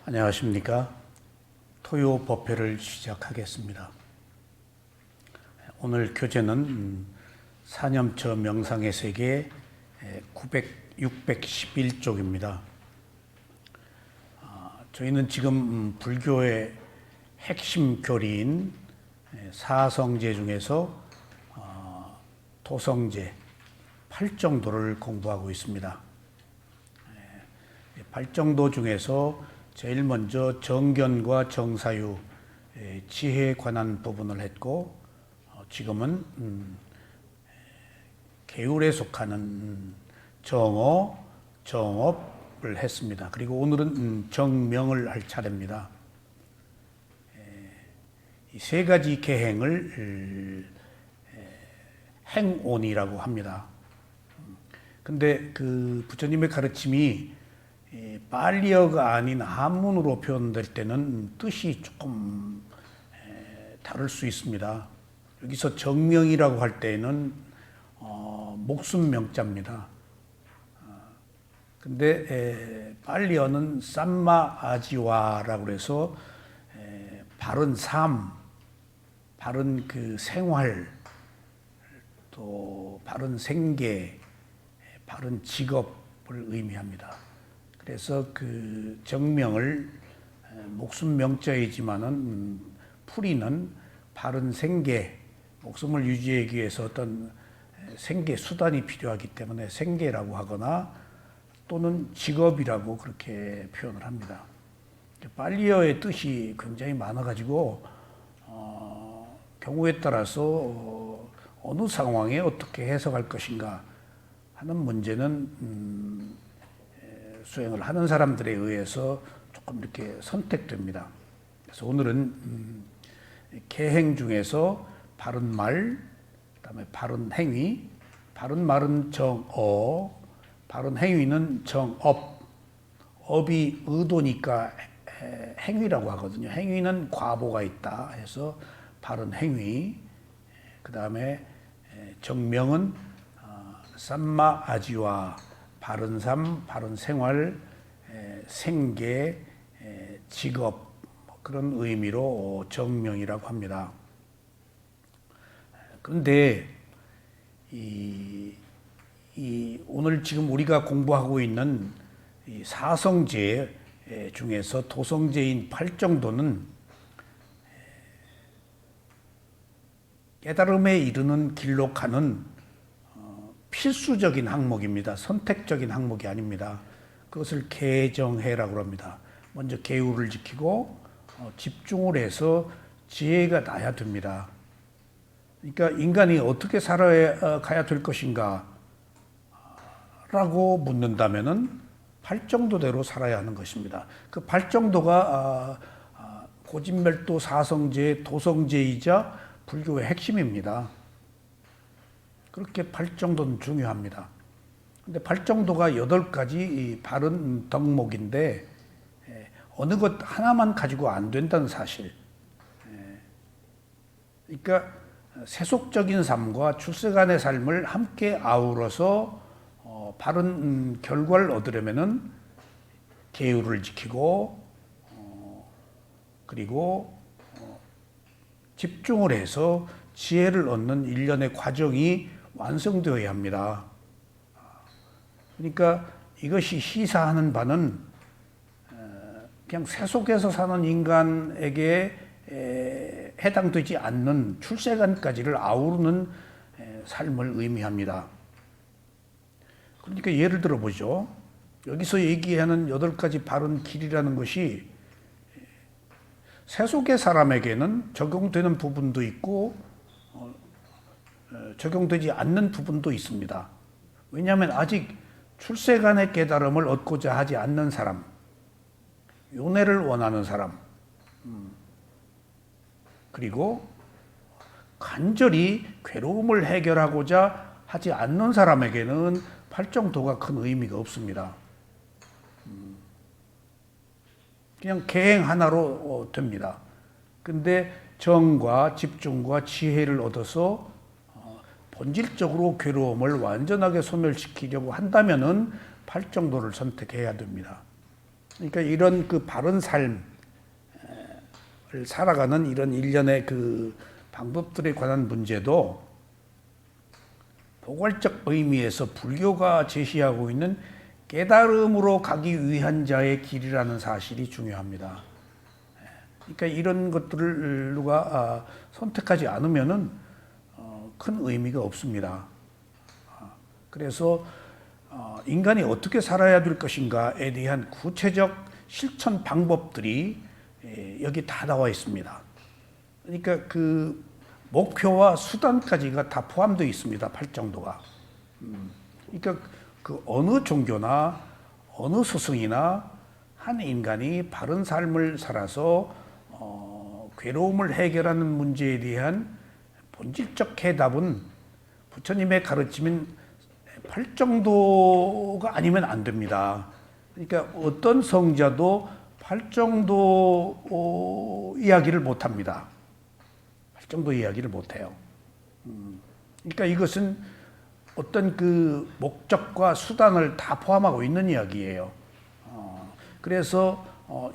안녕하십니까. 토요 법회를 시작하겠습니다. 오늘 교재는 사념처 명상의 세계 611쪽입니다. 저희는 지금 불교의 핵심 교리인 사성제 중에서 도성제 8정도를 공부하고 있습니다. 8정도 중에서 제일 먼저 정견과 정사유, 지혜에 관한 부분을 했고, 지금은 계율에 속하는 정어, 정업을 했습니다. 그리고 오늘은 정명을 할 차례입니다. 이 세 가지 계행을 행온이라고 합니다. 근데 그 부처님의 가르침이 빨리어가 아닌 한문으로 표현될 때는 뜻이 조금 다를 수 있습니다. 여기서 정명이라고 할 때는 목숨 명자입니다. 근데 빨리어는 삼마 아지와라고 해서 바른 삶, 바른 그 생활, 또 바른 생계, 바른 직업을 의미합니다. 그래서 그 정명을 목숨 명자이지만은 풀이는 바른 생계, 목숨을 유지하기 위해서 어떤 생계 수단이 필요하기 때문에 생계라고 하거나 또는 직업이라고 그렇게 표현을 합니다. 빨리어의 뜻이 굉장히 많아가지고 경우에 따라서 어느 상황에 어떻게 해석할 것인가 하는 문제는 수행을 하는 사람들에 의해서 조금 이렇게 선택됩니다. 그래서 오늘은 계행 중에서 바른 말, 그다음에 바른 행위, 바른 말은 정어, 바른 행위는 정업. 업이 의도니까 행위라고 하거든요. 행위는 과보가 있다 해서 바른 행위. 그다음에 정명은 삼마 아지와 바른 삶, 바른 생활, 생계, 직업 그런 의미로 정명이라고 합니다. 그런데 오늘 지금 우리가 공부하고 있는 이 사성제 중에서 도성제인 8정도는 깨달음에 이르는 길로 가는 필수적인 항목입니다. 선택적인 항목이 아닙니다. 그것을 계정해라고 합니다. 먼저 계율을 지키고 집중을 해서 지혜가 나야 됩니다. 그러니까 인간이 어떻게 살아가야 될 것인가 라고 묻는다면은 8정도대로 살아야 하는 것입니다. 그 8정도가 고진멸도 사성제, 도성제이자 불교의 핵심입니다. 그렇게 8정도는 중요합니다. 근데 8정도가 8가지 바른 덕목인데 어느 것 하나만 가지고 안 된다는 사실. 그러니까 세속적인 삶과 출세간의 삶을 함께 아우러서 바른 결과를 얻으려면은 계율을 지키고 그리고 집중을 해서 지혜를 얻는 일련의 과정이 완성되어야 합니다. 그러니까 이것이 시사하는 바는 그냥 세속에서 사는 인간에게 해당되지 않는 출세간까지를 아우르는 삶을 의미합니다. 그러니까 예를 들어 보죠. 여기서 얘기하는 8가지 바른 길이라는 것이 세속의 사람에게는 적용되는 부분도 있고 적용되지 않는 부분도 있습니다. 왜냐하면 아직 출세간의 깨달음을 얻고자 하지 않는 사람, 윤회를 원하는 사람, 그리고 간절히 괴로움을 해결하고자 하지 않는 사람에게는 8정도가 큰 의미가 없습니다. 그냥 계행 하나로 됩니다. 근데 정과 집중과 지혜를 얻어서 본질적으로 괴로움을 완전하게 소멸시키려고 한다면은 8정도를 선택해야 됩니다. 그러니까 이런 그 바른 삶을 살아가는 이런 일련의 그 방법들에 관한 문제도 포괄적 의미에서 불교가 제시하고 있는 깨달음으로 가기 위한 자의 길이라는 사실이 중요합니다. 그러니까 이런 것들을 누가 선택하지 않으면은 큰 의미가 없습니다. 그래서 인간이 어떻게 살아야 될 것인가에 대한 구체적 실천 방법들이 여기 다 나와 있습니다. 그러니까 그 목표와 수단까지가 다 포함되어 있습니다. 팔정도가. 그러니까 그 어느 종교나 어느 스승이나 한 인간이 바른 삶을 살아서 괴로움을 해결하는 문제에 대한 본질적 해답은 부처님의 가르침인 팔정도가 아니면 안 됩니다. 그러니까 어떤 성자도 팔정도 이야기를 못 합니다. 팔정도 이야기를 못 해요. 그러니까 이것은 어떤 그 목적과 수단을 다 포함하고 있는 이야기예요. 그래서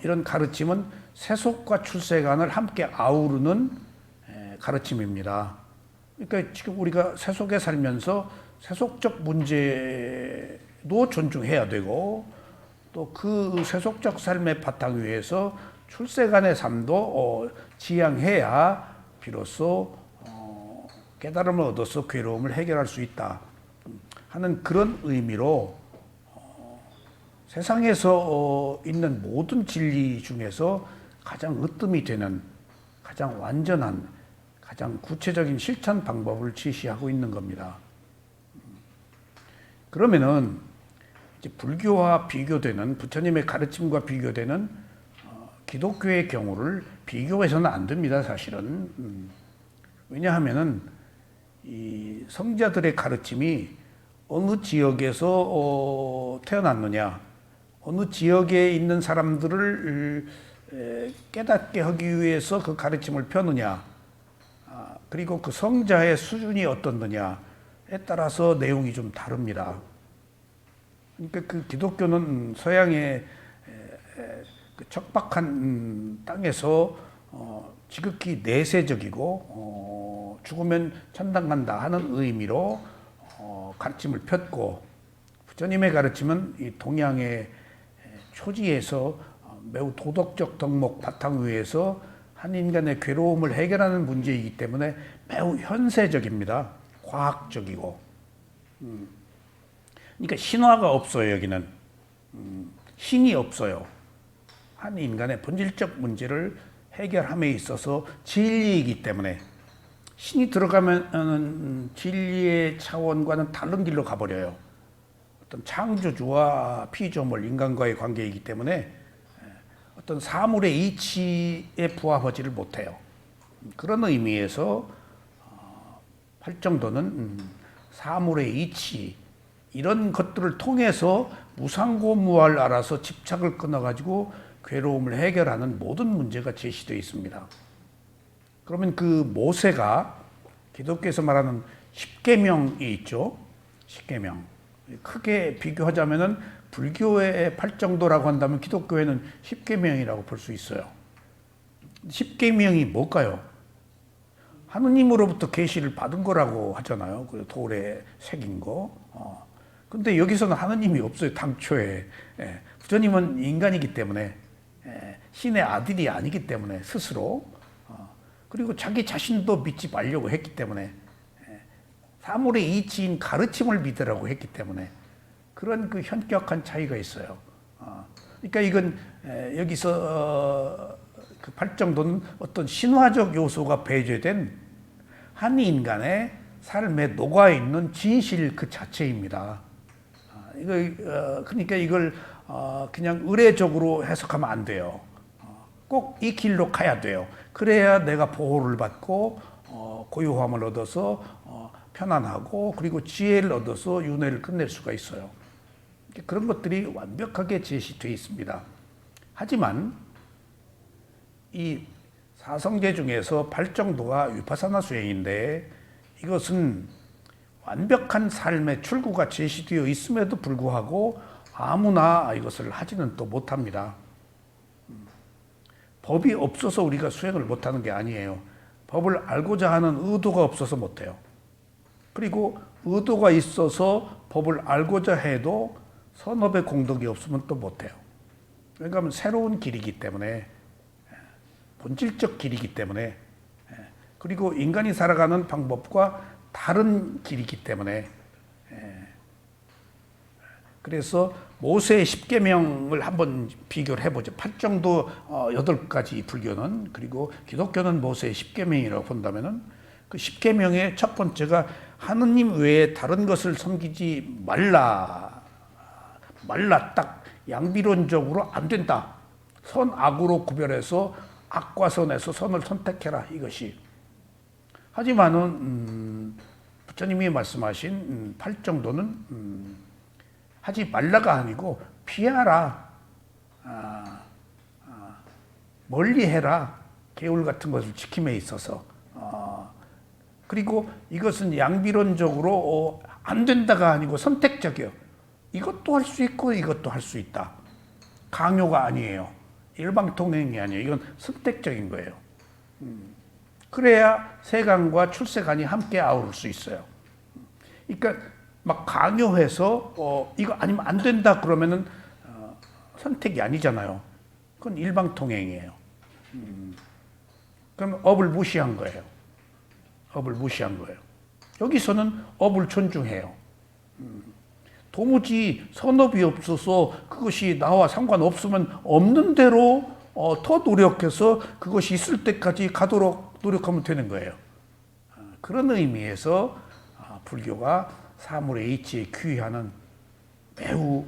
이런 가르침은 세속과 출세관을 함께 아우르는 가르침입니다. 그러니까 지금 우리가 세속에 살면서 세속적 문제도 존중해야 되고 또 그 세속적 삶의 바탕 위에서 출세간의 삶도 지향해야 비로소 깨달음을 얻어서 괴로움을 해결할 수 있다 하는 그런 의미로 세상에서 있는 모든 진리 중에서 가장 으뜸이 되는 가장 완전한 가장 구체적인 실천 방법을 제시하고 있는 겁니다. 그러면은 이제 불교와 비교되는 부처님의 가르침과 비교되는 기독교의 경우를 비교해서는 안 됩니다. 사실은 왜냐하면은 이 성자들의 가르침이 어느 지역에서 태어났느냐, 어느 지역에 있는 사람들을 깨닫게 하기 위해서 그 가르침을 펴느냐, 그리고 그 성자의 수준이 어떻느냐에 따라서 내용이 좀 다릅니다. 그러니까 그 기독교는 서양의 그 척박한 땅에서 지극히 내세적이고 죽으면 천당 간다 하는 의미로 가르침을 폈고, 부처님의 가르침은 이 동양의 초지에서 매우 도덕적 덕목 바탕 위에서 한 인간의 괴로움을 해결하는 문제이기 때문에 매우 현세적입니다. 과학적이고. 그러니까 신화가 없어요. 여기는 신이 없어요. 한 인간의 본질적 문제를 해결함에 있어서 진리이기 때문에 신이 들어가면 진리의 차원과는 다른 길로 가버려요. 어떤 창조주와 피조물 인간과의 관계이기 때문에 어떤 사물의 이치에 부합하지를 못해요. 그런 의미에서 팔정도는 사물의 이치 이런 것들을 통해서 무상고무할 알아서 집착을 끊어가지고 괴로움을 해결하는 모든 문제가 제시되어 있습니다. 그러면 그 모세가 기독교에서 말하는 십계명이 있죠. 십계명. 크게 비교하자면은 불교의 팔정도라고 한다면 기독교에는 십계명이라고 볼 수 있어요. 십계명이 뭘까요? 하느님으로부터 계시를 받은 거라고 하잖아요. 그 돌에 새긴 거. 근데 여기서는 하느님이 없어요. 당초에. 부처님은 인간이기 때문에 신의 아들이 아니기 때문에 스스로 그리고 자기 자신도 믿지 말려고 했기 때문에 사물의 이치인 가르침을 믿으라고 했기 때문에 그런 그 현격한 차이가 있어요. 그러니까 이건 여기서 그 팔정도는 어떤 신화적 요소가 배제된 한 인간의 삶에 녹아 있는 진실 그 자체입니다. 그러니까 이걸 그냥 의례적으로 해석하면 안 돼요. 꼭 이 길로 가야 돼요. 그래야 내가 보호를 받고 고요함을 얻어서 편안하고 그리고 지혜를 얻어서 윤회를 끝낼 수가 있어요. 그런 것들이 완벽하게 제시되어 있습니다. 하지만 이 사성제 중에서 팔정도가 위파사나 수행인데 이것은 완벽한 삶의 출구가 제시되어 있음에도 불구하고 아무나 이것을 하지는 또 못합니다. 법이 없어서 우리가 수행을 못하는 게 아니에요. 법을 알고자 하는 의도가 없어서 못해요. 그리고 의도가 있어서 법을 알고자 해도 선업의 공덕이 없으면 또 못해요. 왜냐하면 새로운 길이기 때문에, 본질적 길이기 때문에, 그리고 인간이 살아가는 방법과 다른 길이기 때문에, 그래서 모세의 10계명을 한번 비교를 해보죠. 8정도 8가지 불교는, 그리고 기독교는 모세의 10계명이라고 본다면은 그 10계명의 첫 번째가 하느님 외에 다른 것을 섬기지 말라. 딱 양비론적으로 안 된다. 선, 악으로 구별해서 악과 선에서 선을 선택해라. 이것이. 하지만은 부처님이 말씀하신 8정도는 하지 말라가 아니고 피하라, 멀리해라, 계율 같은 것을 지킴에 있어서. 그리고 이것은 양비론적으로 안 된다가 아니고 선택적이에요. 이것도 할 수 있고 이것도 할 수 있다. 강요가 아니에요. 일방통행이 아니에요. 이건 선택적인 거예요. 그래야 세간과 출세간이 함께 아우를 수 있어요. 그러니까 막 강요해서 이거 아니면 안 된다 그러면은 선택이 아니잖아요. 그건 일방통행이에요. 그럼 업을 무시한 거예요. 업을 무시한 거예요. 여기서는 업을 존중해요. 도무지 선업이 없어서 그것이 나와 상관없으면 없는 대로 더 노력해서 그것이 있을 때까지 가도록 노력하면 되는 거예요. 그런 의미에서 불교가 사물의 이치에 귀하는 매우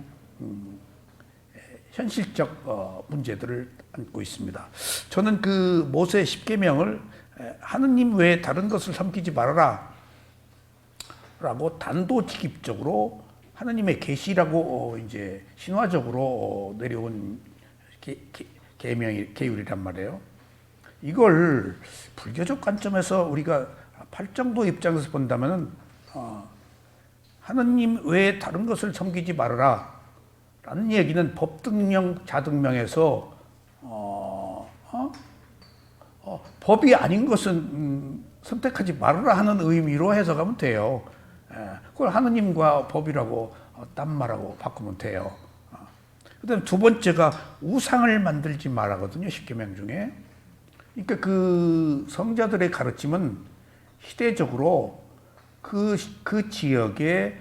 현실적 문제들을 안고 있습니다. 저는 그 모세 10계명을 하느님 외에 다른 것을 섬기지 말아라 라고 단도직입적으로 하느님의 계시라고 이제 신화적으로 내려온 계율이란 말이에요. 이걸 불교적 관점에서 우리가 팔정도 입장에서 본다면은 하느님 외에 다른 것을 섬기지 말아라 라는 얘기는 법등명, 자등명에서 법이 아닌 것은 선택하지 말아라 하는 의미로 해석하면 돼요. 그걸 하느님과 법이라고 딴 말하고 바꾸면 돼요. 그다음 두 번째가 우상을 만들지 말라거든요. 10계명 중에. 그러니까 그 성자들의 가르침은 시대적으로 그 지역에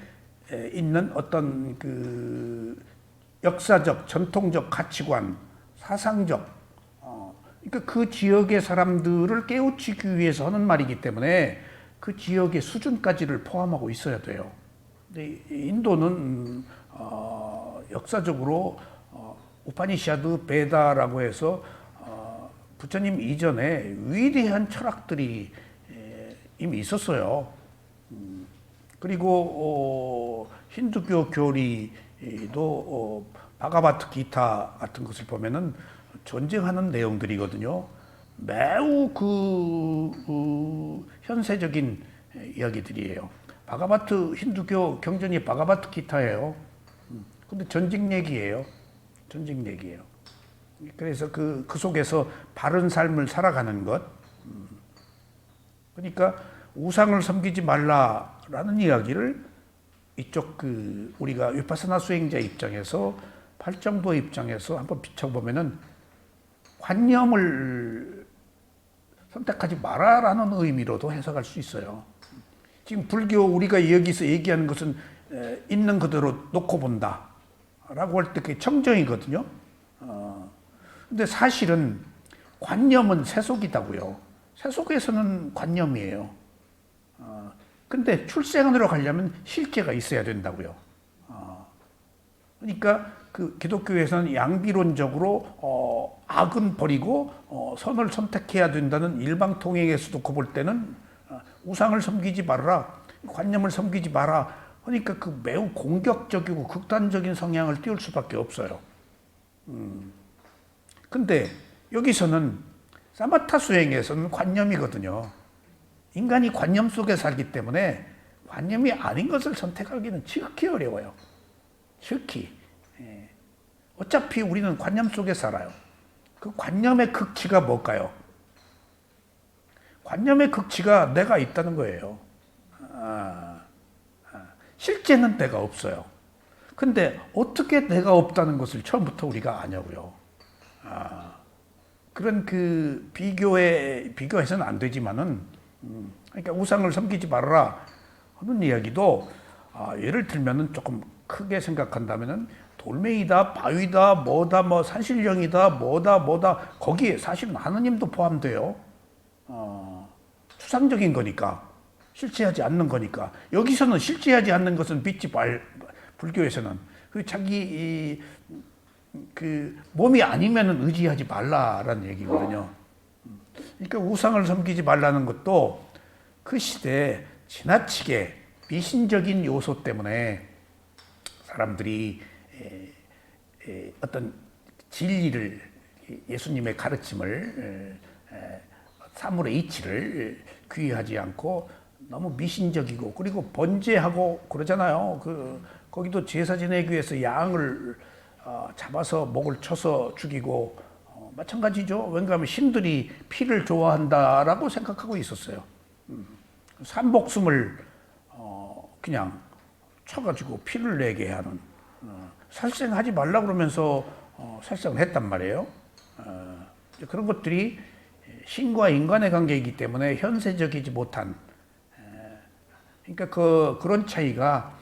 있는 어떤 그 역사적, 전통적 가치관, 사상적, 그러니까 그 지역의 사람들을 깨우치기 위해서 하는 말이기 때문에 그 지역의 수준까지를 포함하고 있어야 돼요. 근데 인도는 역사적으로 우파니샤드, 베다라고 해서 부처님 이전에 위대한 철학들이 이미 있었어요. 그리고 힌두교 교리도 바가바트 기타 같은 것을 보면은 전쟁하는 내용들이거든요. 매우 현세적인 이야기들이에요. 바가바트 힌두교 경전이 바가바트 기타예요. 근데 전쟁 얘기예요. 전쟁 얘기예요. 그래서 그 속에서 바른 삶을 살아가는 것. 그러니까 우상을 섬기지 말라라는 이야기를 이쪽 우리가 위파사나 수행자 입장에서 팔정도 입장에서 한번 비춰보면은 관념을 선택하지 마라라는 의미로도 해석할 수 있어요. 지금 불교 우리가 여기서 얘기하는 것은 있는 그대로 놓고 본다라고 할 때 그게 청정이거든요. 근데 사실은 관념은 세속이다고요. 세속에서는 관념이에요. 근데 출세간으로 가려면 실제가 있어야 된다고요. 그러니까 그 기독교에서는 양비론적으로 악은 버리고 선을 선택해야 된다는 일방통행에서 놓고 볼 때는 우상을 섬기지 말아라, 관념을 섬기지 마라. 그러니까 그 매우 공격적이고 극단적인 성향을 띄울 수밖에 없어요. 근데 여기서는 사마타 수행에서는 관념이거든요. 인간이 관념 속에 살기 때문에 관념이 아닌 것을 선택하기는 지극히 어려워요. 지극히. 어차피 우리는 관념 속에 살아요. 그 관념의 극치가 뭘까요? 관념의 극치가 내가 있다는 거예요. 실제는 내가 없어요. 근데 어떻게 내가 없다는 것을 처음부터 우리가 아냐고요. 그런 그 비교해서는 안 되지만은, 그러니까 우상을 섬기지 말아라 하는 이야기도, 예를 들면은 조금 크게 생각한다면은 돌멩이다, 바위다, 뭐다, 뭐 산신령이다, 뭐다, 거기에 사실은 하느님도 포함돼요. 추상적인 거니까, 실체하지 않는 거니까. 여기서는 실체하지 않는 것은 불교에서는 그 자기 그 몸이 아니면은 의지하지 말라라는 얘기거든요. 그러니까 우상을 섬기지 말라는 것도 그 시대에 지나치게 미신적인 요소 때문에 사람들이 어떤 진리를, 예수님의 가르침을, 사물의 이치를 귀의하지 않고 너무 미신적이고, 그리고 번제하고 그러잖아요. 거기도 제사 지내기 위해서 양을 잡아서 목을 쳐서 죽이고, 마찬가지죠. 왜냐하면 신들이 피를 좋아한다라고 생각하고 있었어요. 산목숨을 그냥 쳐가지고 피를 내게 하는, 살생하지 말라 그러면서 살생을 했단 말이에요. 그런 것들이 신과 인간의 관계이기 때문에 현세적이지 못한, 그러니까 그런 차이가,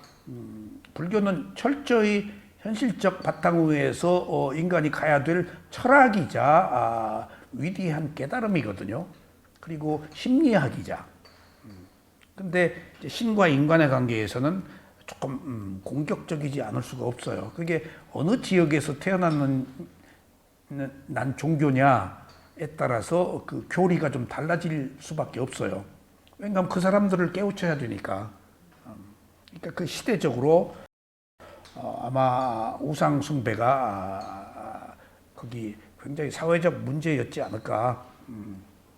불교는 철저히 현실적 바탕 위에서 인간이 가야 될 철학이자 위대한 깨달음이거든요. 그리고 심리학이자. 근데 신과 인간의 관계에서는 조금 공격적이지 않을 수가 없어요. 그게 어느 지역에서 태어난 종교냐에 따라서 그 교리가 좀 달라질 수밖에 없어요. 왜냐하면 그 사람들을 깨우쳐야 되니까. 그러니까 그 시대적으로 아마 우상 숭배가 거기 굉장히 사회적 문제였지 않을까.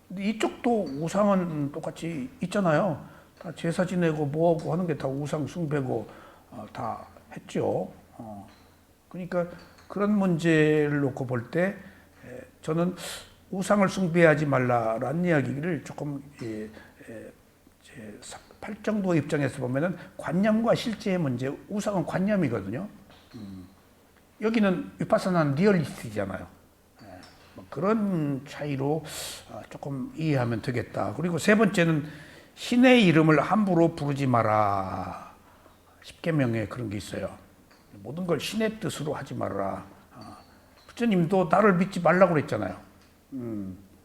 근데 이쪽도 우상은 똑같이 있잖아요. 다 제사 지내고 뭐하고 하는 게 다 우상 숭배고 다 했죠. 그러니까 그런 문제를 놓고 볼 때 저는 우상을 숭배하지 말라라는 이야기를 조금 팔정도 입장에서 보면은 관념과 실제의 문제, 우상은 관념이거든요. 여기는 위파사나는 리얼리스트잖아요. 뭐 그런 차이로 조금 이해하면 되겠다. 그리고 세 번째는 신의 이름을 함부로 부르지 마라. 십계명에 그런 게 있어요. 모든 걸 신의 뜻으로 하지 말아라. 부처님도 나를 믿지 말라고 그랬잖아요.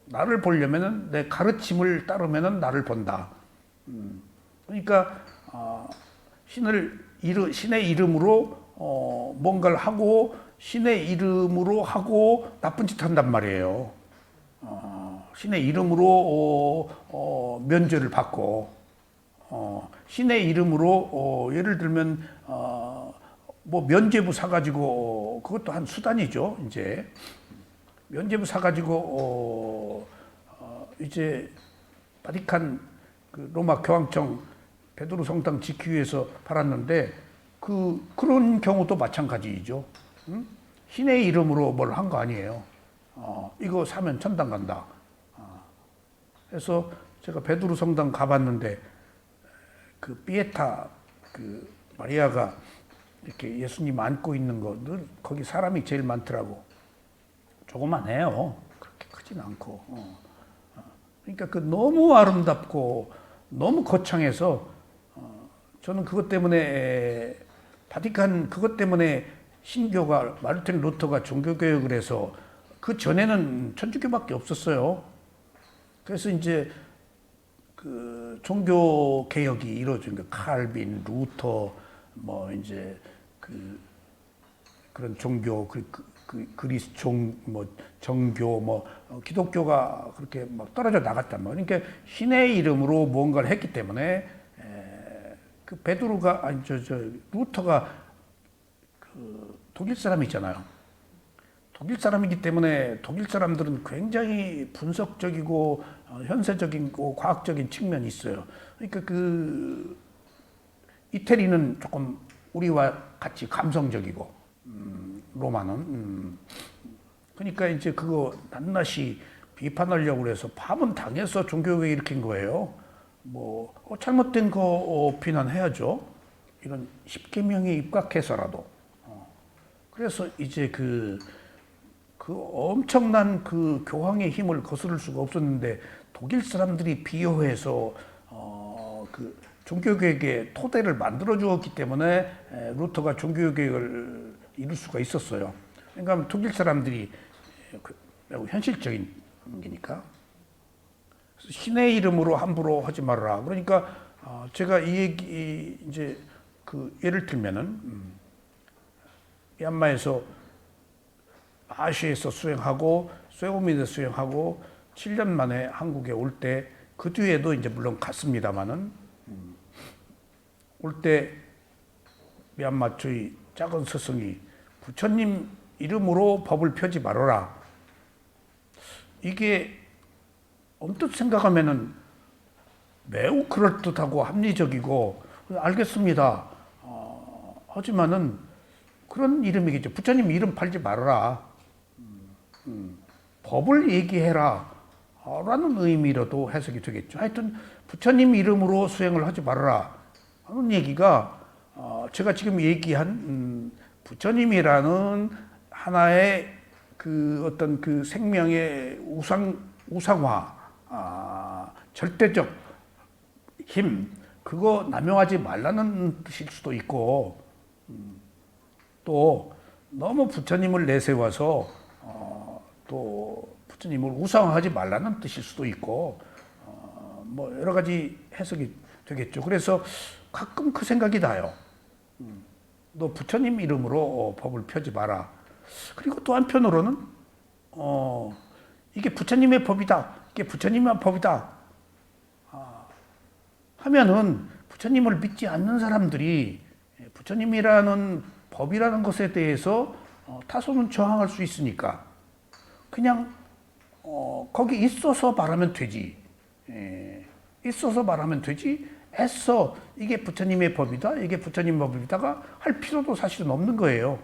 나를 보려면은 내 가르침을 따르면은 나를 본다. 그러니까 신의 이름으로 뭔가를 하고, 신의 이름으로 하고 나쁜 짓 한단 말이에요. 신의 이름으로 면죄를 받고, 신의 이름으로 예를 들면 뭐 면죄부 사가지고, 그것도 한 수단이죠. 이제 면죄부 사가지고 이제 바티칸 그 로마 교황청 베드로 성당 지키기 위해서 팔았는데, 그런 경우도 마찬가지죠. 신의 이름으로 뭘 한 거 아니에요. 이거 사면 천당 간다. 그래서 제가 베드로 성당 가봤는데, 그 피에타 그 마리아가 이렇게 예수님 안고 있는 거, 늘 거기 사람이 제일 많더라고. 조그만해요. 그렇게 크진 않고. 그러니까 너무 아름답고 너무 거창해서 저는 그것 때문에 바티칸, 그것 때문에 신교가, 마르틴 루터가 종교개혁을 해서, 그 전에는 천주교밖에 없었어요. 그래서 이제 그 종교개혁이 이루어진 거, 칼빈, 루터, 뭐 이제 그런 종교, 그리스 뭐 정교, 뭐 기독교가 그렇게 막 떨어져 나갔단 말이에요. 그러니까 신의 이름으로 뭔가를 했기 때문에, 그 베드로가, 아니 루터가 그 독일 사람이잖아요. 독일 사람이기 때문에 독일 사람들은 굉장히 분석적이고 현세적이고 과학적인 측면이 있어요. 그러니까 이태리는 조금 우리와 같이 감성적이고, 로마는. 그러니까 이제 그거 낱낱이 비판하려고 그래서 파문 당해서 종교개혁 일으킨 거예요. 뭐 잘못된 거 비난해야죠. 이런 10계명에 입각해서라도. 그래서 이제 그 엄청난 그 교황의 힘을 거스를 수가 없었는데 독일 사람들이 비호해서 그 종교개혁의 토대를 만들어 주었기 때문에 루터가 종교개혁을 이룰 수가 있었어요. 그러니까 독일 사람들이 매우 현실적인 거니까. 신의 이름으로 함부로 하지 말아라. 그러니까 제가 이 얘기 이제 그 예를 들면은 미얀마에서 아시에서 수행하고 쇠오미에서 수행하고 7년 만에 한국에 올 때 그 뒤에도 이제 물론 갔습니다마는 올 때 미얀마 저희 작은 스승이 부처님 이름으로 법을 펴지 말아라. 이게 언뜻 생각하면은 매우 그럴듯하고 합리적이고 알겠습니다. 하지만은 그런 이름이겠죠. 부처님 이름 팔지 말아라. 법을 얘기해라. 라는 의미로도 해석이 되겠죠. 하여튼 부처님 이름으로 수행을 하지 말아라 하는 얘기가 제가 지금 얘기한 부처님이라는 하나의 그 어떤 그 생명의 우상화, 절대적 힘, 그거 남용하지 말라는 뜻일 수도 있고, 또 너무 부처님을 내세워서 또 부처님을 우상화하지 말라는 뜻일 수도 있고, 뭐 여러 가지 해석이 되겠죠. 그래서 가끔 그 생각이 나요. 너 부처님 이름으로 법을 펴지 마라. 그리고 또 한편으로는 이게 부처님의 법이다. 이게 부처님의 법이다. 하면은 부처님을 믿지 않는 사람들이 부처님이라는 법이라는 것에 대해서 타소는 저항할 수 있으니까 그냥 거기 있어서 말하면 되지. 있어서 말하면 되지. 애써 이게 부처님의 법이다. 이게 부처님 법이다가 할 필요도 사실은 없는 거예요.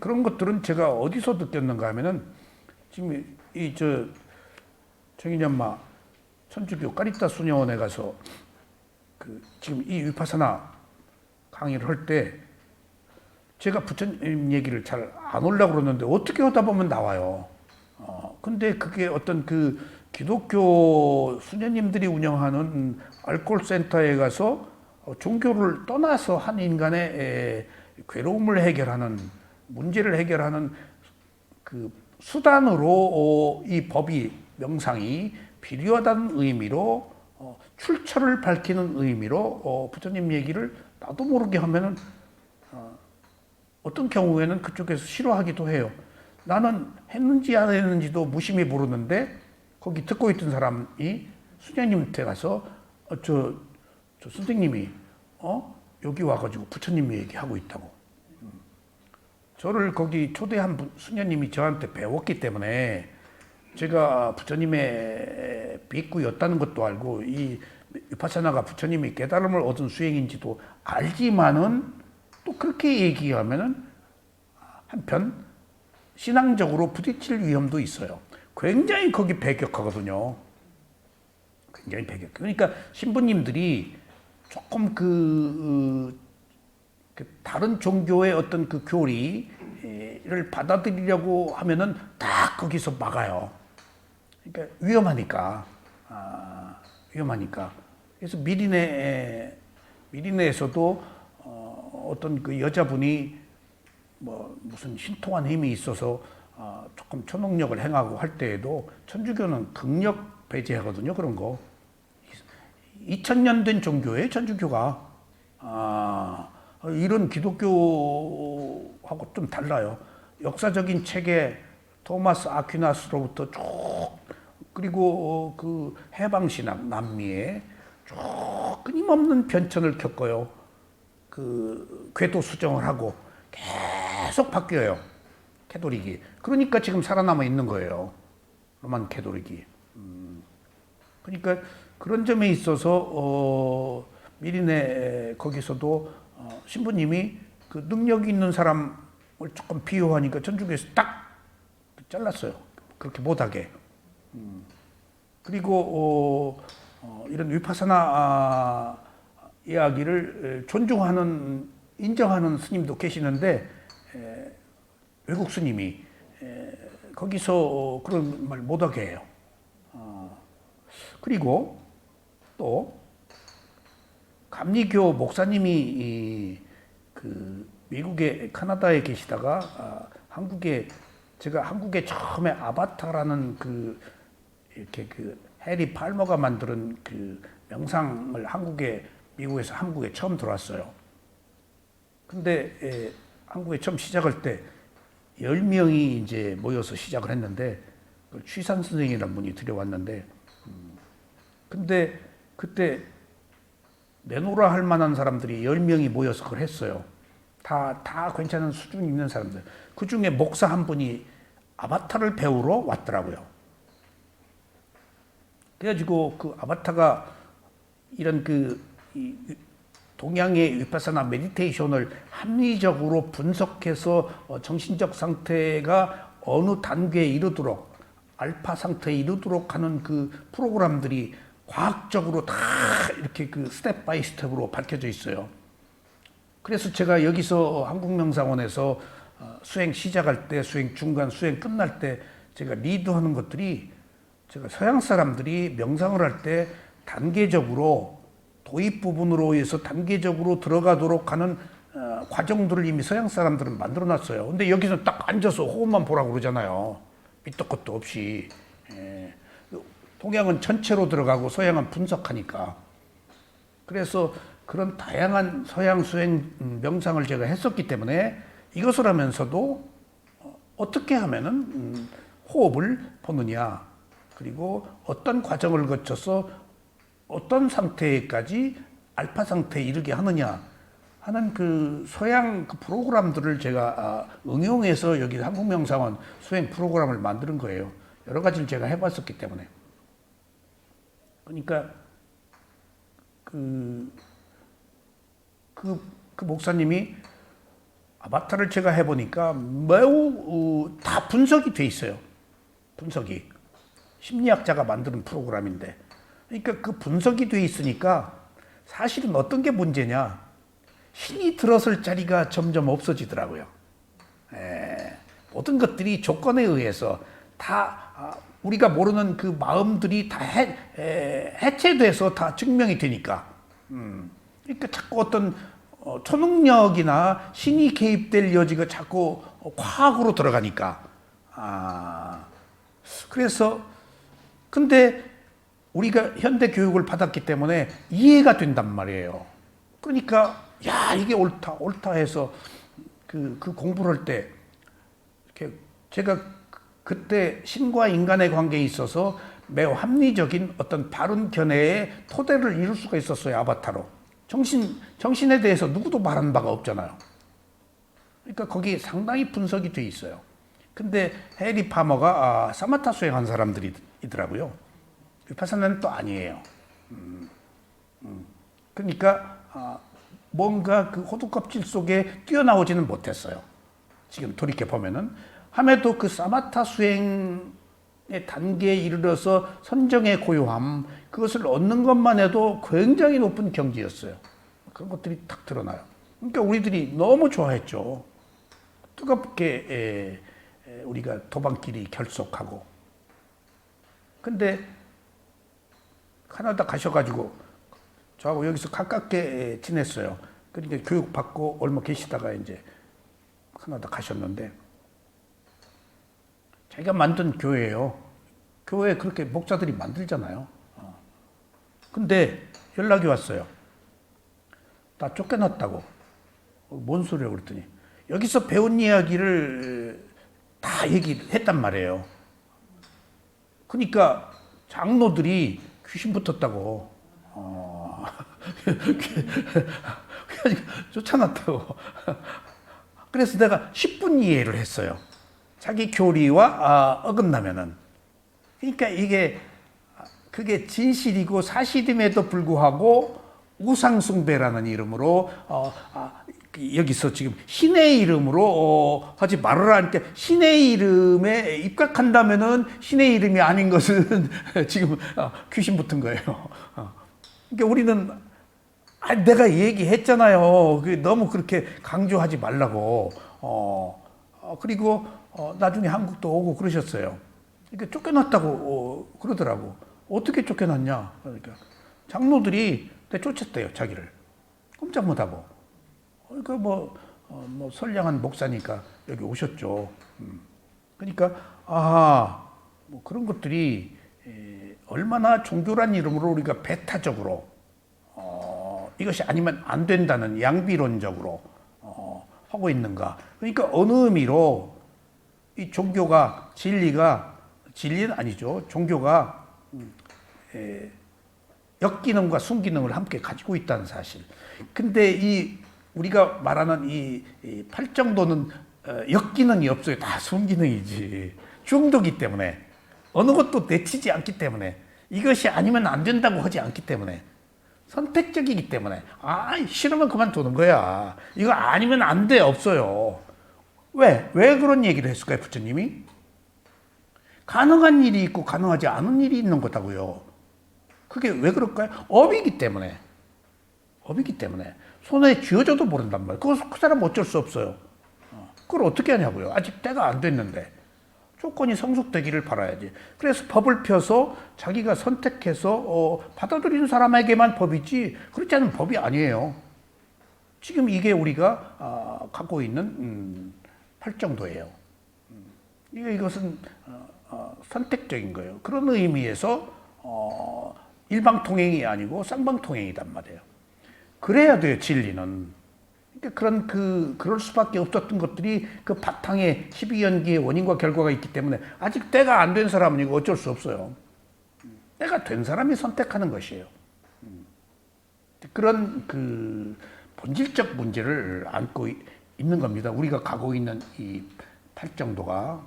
그런 것들은 제가 어디서 느꼈는가 하면은 지금 정인연마 천주교 까리타 수녀원에 가서 지금 이 위파사나 강의를 할 때 제가 부처님 얘기를 잘 안 하려고 그러는데 어떻게 하다 보면 나와요. 근데 그게 어떤 그 기독교 수녀님들이 운영하는 알코올 센터에 가서 종교를 떠나서 한 인간의 괴로움을 해결하는 문제를 해결하는 그 수단으로 이 법이 명상이 필요하다는 의미로 출처를 밝히는 의미로 부처님 얘기를 나도 모르게 하면은 어떤 경우에는 그쪽에서 싫어하기도 해요. 나는 했는지 안 했는지도 무심히 모르는데 거기 듣고 있던 사람이 수녀님한테 가서 저 선생님이 여기 와가지고 부처님 얘기하고 있다고. 저를 거기 초대한 수녀님이 저한테 배웠기 때문에 제가 부처님의 빅구였다는 것도 알고 이 위파사나가 부처님이 깨달음을 얻은 수행인지도 알지만은 또 그렇게 얘기하면은 한편 신앙적으로 부딪힐 위험도 있어요. 굉장히 거기 배격하거든요. 굉장히 배격. 그러니까 신부님들이 조금 다른 종교의 어떤 그 교리를 받아들이려고 하면은 다 거기서 막아요. 그러니까 위험하니까. 위험하니까. 그래서 미리네에서도 어떤 그 여자분이 뭐 무슨 신통한 힘이 있어서 조금 초능력을 행하고 할 때에도 천주교는 극력 배제하거든요. 그런 거. 2000년 된 종교예요. 천주교가. 이런 기독교하고 좀 달라요. 역사적인 체계 토마스 아퀴나스로부터 쭉 그리고 그 해방신학 남미에 쭉 끊임없는 변천을 겪어요. 그 궤도 수정을 하고 계속 바뀌어요. 캐톨릭이. 그러니까 지금 살아남아 있는 거예요. 로만 캐톨릭이. 그러니까 그런 점에 있어서 미리네 거기서도 신부님이 그 능력이 있는 사람은 조금 비호하니까 전주교에서 딱 잘랐어요. 그렇게 못하게. 그리고 이런 위파사나 이야기를 존중하는, 인정하는 스님도 계시는데 외국 스님이 거기서 그런 말 못하게 해요. 그리고 또 감리교 목사님이 그 미국에, 카나다에 계시다가 제가 한국에 처음에 아바타라는 그 이렇게 그 해리 팔머가 만드는 그 명상을 미국에서 한국에 처음 들어왔어요. 근데 한국에 처음 시작할 때 10명이 이제 모여서 시작을 했는데, 취산 선생이라는 분이 들여왔는데, 근데 그때 내노라 할 만한 사람들이 10명이 모여서 그걸 했어요. 다 괜찮은 수준 있는 사람들. 그 중에 목사 한 분이 아바타를 배우러 왔더라고요. 그래가지고 그 아바타가 이런 동양의 위파사나 메디테이션을 합리적으로 분석해서 정신적 상태가 어느 단계에 이르도록, 알파 상태에 이르도록 하는 그 프로그램들이 과학적으로 다 이렇게 그 스텝 바이 스텝으로 밝혀져 있어요. 그래서 제가 여기서 한국명상원에서 수행 시작할 때, 수행 중간, 수행 끝날 때 제가 리드하는 것들이, 제가 서양 사람들이 명상을 할 때 단계적으로 도입 부분으로 해서 단계적으로 들어가도록 하는 과정들을 이미 서양 사람들은 만들어 놨어요. 근데 여기서 딱 앉아서 호흡만 보라고 그러잖아요. 밑도 끝도 없이. 동양은 전체로 들어가고 서양은 분석하니까. 그래서 그런 다양한 서양 수행 명상을 제가 했었기 때문에 이것을 하면서도 어떻게 하면은 호흡을 보느냐, 그리고 어떤 과정을 거쳐서 어떤 상태까지 알파 상태에 이르게 하느냐 하는 그 서양 그 프로그램들을 제가 응용해서 여기 한국명상원 수행 프로그램을 만드는 거예요. 여러 가지를 제가 해봤었기 때문에. 그러니까 그 목사님이 아바타를 제가 해보니까 매우 다 분석이 돼 있어요. 분석이. 심리학자가 만드는 프로그램인데. 그러니까 그 분석이 돼 있으니까 사실은 어떤 게 문제냐. 힘이 들어설 자리가 점점 없어지더라고요. 모든 것들이 조건에 의해서 다 우리가 모르는 그 마음들이 다 해체돼서 다 증명이 되니까. 그러니까 자꾸 어떤 초능력이나 신이 개입될 여지가 자꾸 과학으로 들어가니까. 그래서 근데 우리가 현대 교육을 받았기 때문에 이해가 된단 말이에요. 그러니까 야, 이게 옳다 해서 그 공부를 할 때 이렇게 제가 그때 신과 인간의 관계에 있어서 매우 합리적인 어떤 바른 견해의 토대를 이룰 수가 있었어요. 아바타로. 정신에 대해서 누구도 말한 바가 없잖아요. 그러니까 거기 상당히 분석이 돼 있어요. 근데 해리 파머가 사마타 수행한 사람들이더라고요. 위파사나는 또 아니에요. 그러니까 뭔가 그 호두 껍질 속에 뛰어나오지는 못했어요. 지금 돌이켜 보면은. 함에도 그 사마타 수행의 단계에 이르러서 선정의 고요함, 그것을 얻는 것만 해도 굉장히 높은 경지였어요. 그런 것들이 탁 드러나요. 그러니까 우리들이 너무 좋아했죠. 뜨겁게 우리가 도방끼리 결속하고. 근데 카나다 가셔가지고 저하고 여기서 가깝게 지냈어요. 그러니까 교육받고 얼마 계시다가 이제 카나다 가셨는데, 자기가 만든 교회예요. 교회 그렇게 목사들이 만들잖아요. 근데 연락이 왔어요. 나 쫓겨났다고. 뭔 소리야 그랬더니 여기서 배운 이야기를 다 얘기했단 말이에요. 그러니까 장로들이 귀신 붙었다고. 쫓아났다고. 그래서 내가 10분 이해를 했어요. 자기 교리와 어긋나면은. 그러니까 그게 진실이고 사실임에도 불구하고 우상숭배라는 이름으로 여기서 지금 신의 이름으로 하지 말으라 하니까 신의 이름에 입각한다면은 신의 이름이 아닌 것은 지금 귀신 붙은 거예요. 그러니까 우리는 내가 얘기했잖아요. 너무 그렇게 강조하지 말라고. 그리고 나중에 한국도 오고 그러셨어요. 그러니까 쫓겨났다고 그러더라고. 어떻게 쫓겨났냐? 그러니까 장로들이 쫓았대요, 자기를. 꼼짝 못하고. 그러니까 뭐 선량한 목사니까 여기 오셨죠. 그러니까 뭐 그런 것들이 얼마나 종교란 이름으로 우리가 배타적으로 이것이 아니면 안 된다는 양비론적으로 하고 있는가. 그러니까 어느 의미로 이 종교가 진리는 아니죠. 종교가 역기능과 순기능을 함께 가지고 있다는 사실. 근데 우리가 말하는 이 팔정도는 역기능이 없어요. 다 순기능이지. 중도기 때문에 어느 것도 내치지 않기 때문에 이것이 아니면 안 된다고 하지 않기 때문에 선택적이기 때문에 싫으면 그만두는 거야. 이거 아니면 안 돼. 없어요. 왜 그런 얘기를 했을까요? 부처님이 가능한 일이 있고 가능하지 않은 일이 있는 거다고요. 그게 왜 그럴까요? 업이기 때문에 손에 쥐어져도 모른단 말이에요. 그 사람 어쩔 수 없어요. 그걸 어떻게 하냐고요. 아직 때가 안 됐는데 조건이 성숙되기를 바라야지. 그래서 법을 펴서 자기가 선택해서 받아들이는 사람에게만 법이지 그렇지 않은 법이 아니에요. 지금 이게 우리가 갖고 있는 팔정도예요. 이것은 선택적인 거예요. 그런 의미에서 일방통행이 아니고 쌍방통행이단 말이에요. 그래야 돼요, 진리는. 그러니까 그럴 수밖에 없었던 것들이 그 바탕에 12연기의 원인과 결과가 있기 때문에 아직 때가 안 된 사람은 이거 어쩔 수 없어요. 때가 된 사람이 선택하는 것이에요. 그런 본질적 문제를 안고 있는 겁니다. 우리가 가고 있는 이 팔정도가.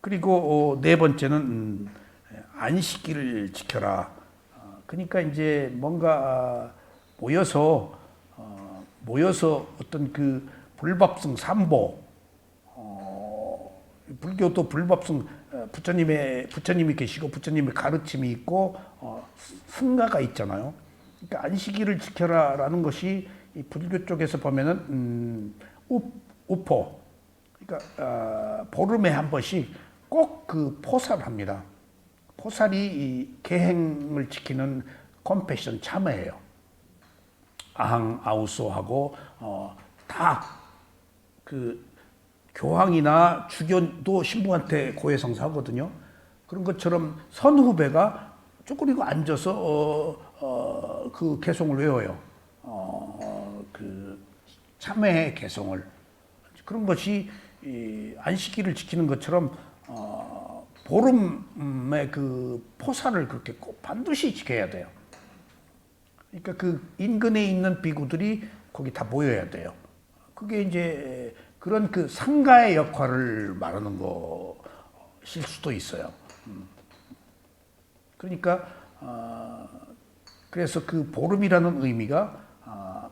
그리고 네 번째는 안식일을 지켜라. 그러니까 이제 뭔가 모여서 어떤 불법성 삼보, 불교도 불법성 부처님이 계시고 부처님의 가르침이 있고 승가가 있잖아요. 그러니까 안식일을 지켜라라는 것이 이 불교 쪽에서 보면은 우포, 그러니까 보름에 한 번씩 꼭 포살을 합니다. 포살이 이 계행을 지키는 컴패션 참회예요. 아항 아우소하고 다 교황이나 주교도 신부한테 고해성사하거든요. 그런 것처럼 선후배가 쪼그리고 앉아서 그 개송을 외워요. 참회의 개송을. 그런 것이 안식일을 지키는 것처럼 보름의 포살을 그렇게 꼭 반드시 지켜야 돼요. 그러니까 인근에 있는 비구들이 거기 다 모여야 돼요. 그게 이제 그런 상가의 역할을 말하는 것일 수도 있어요. 그러니까 그래서 보름이라는 의미가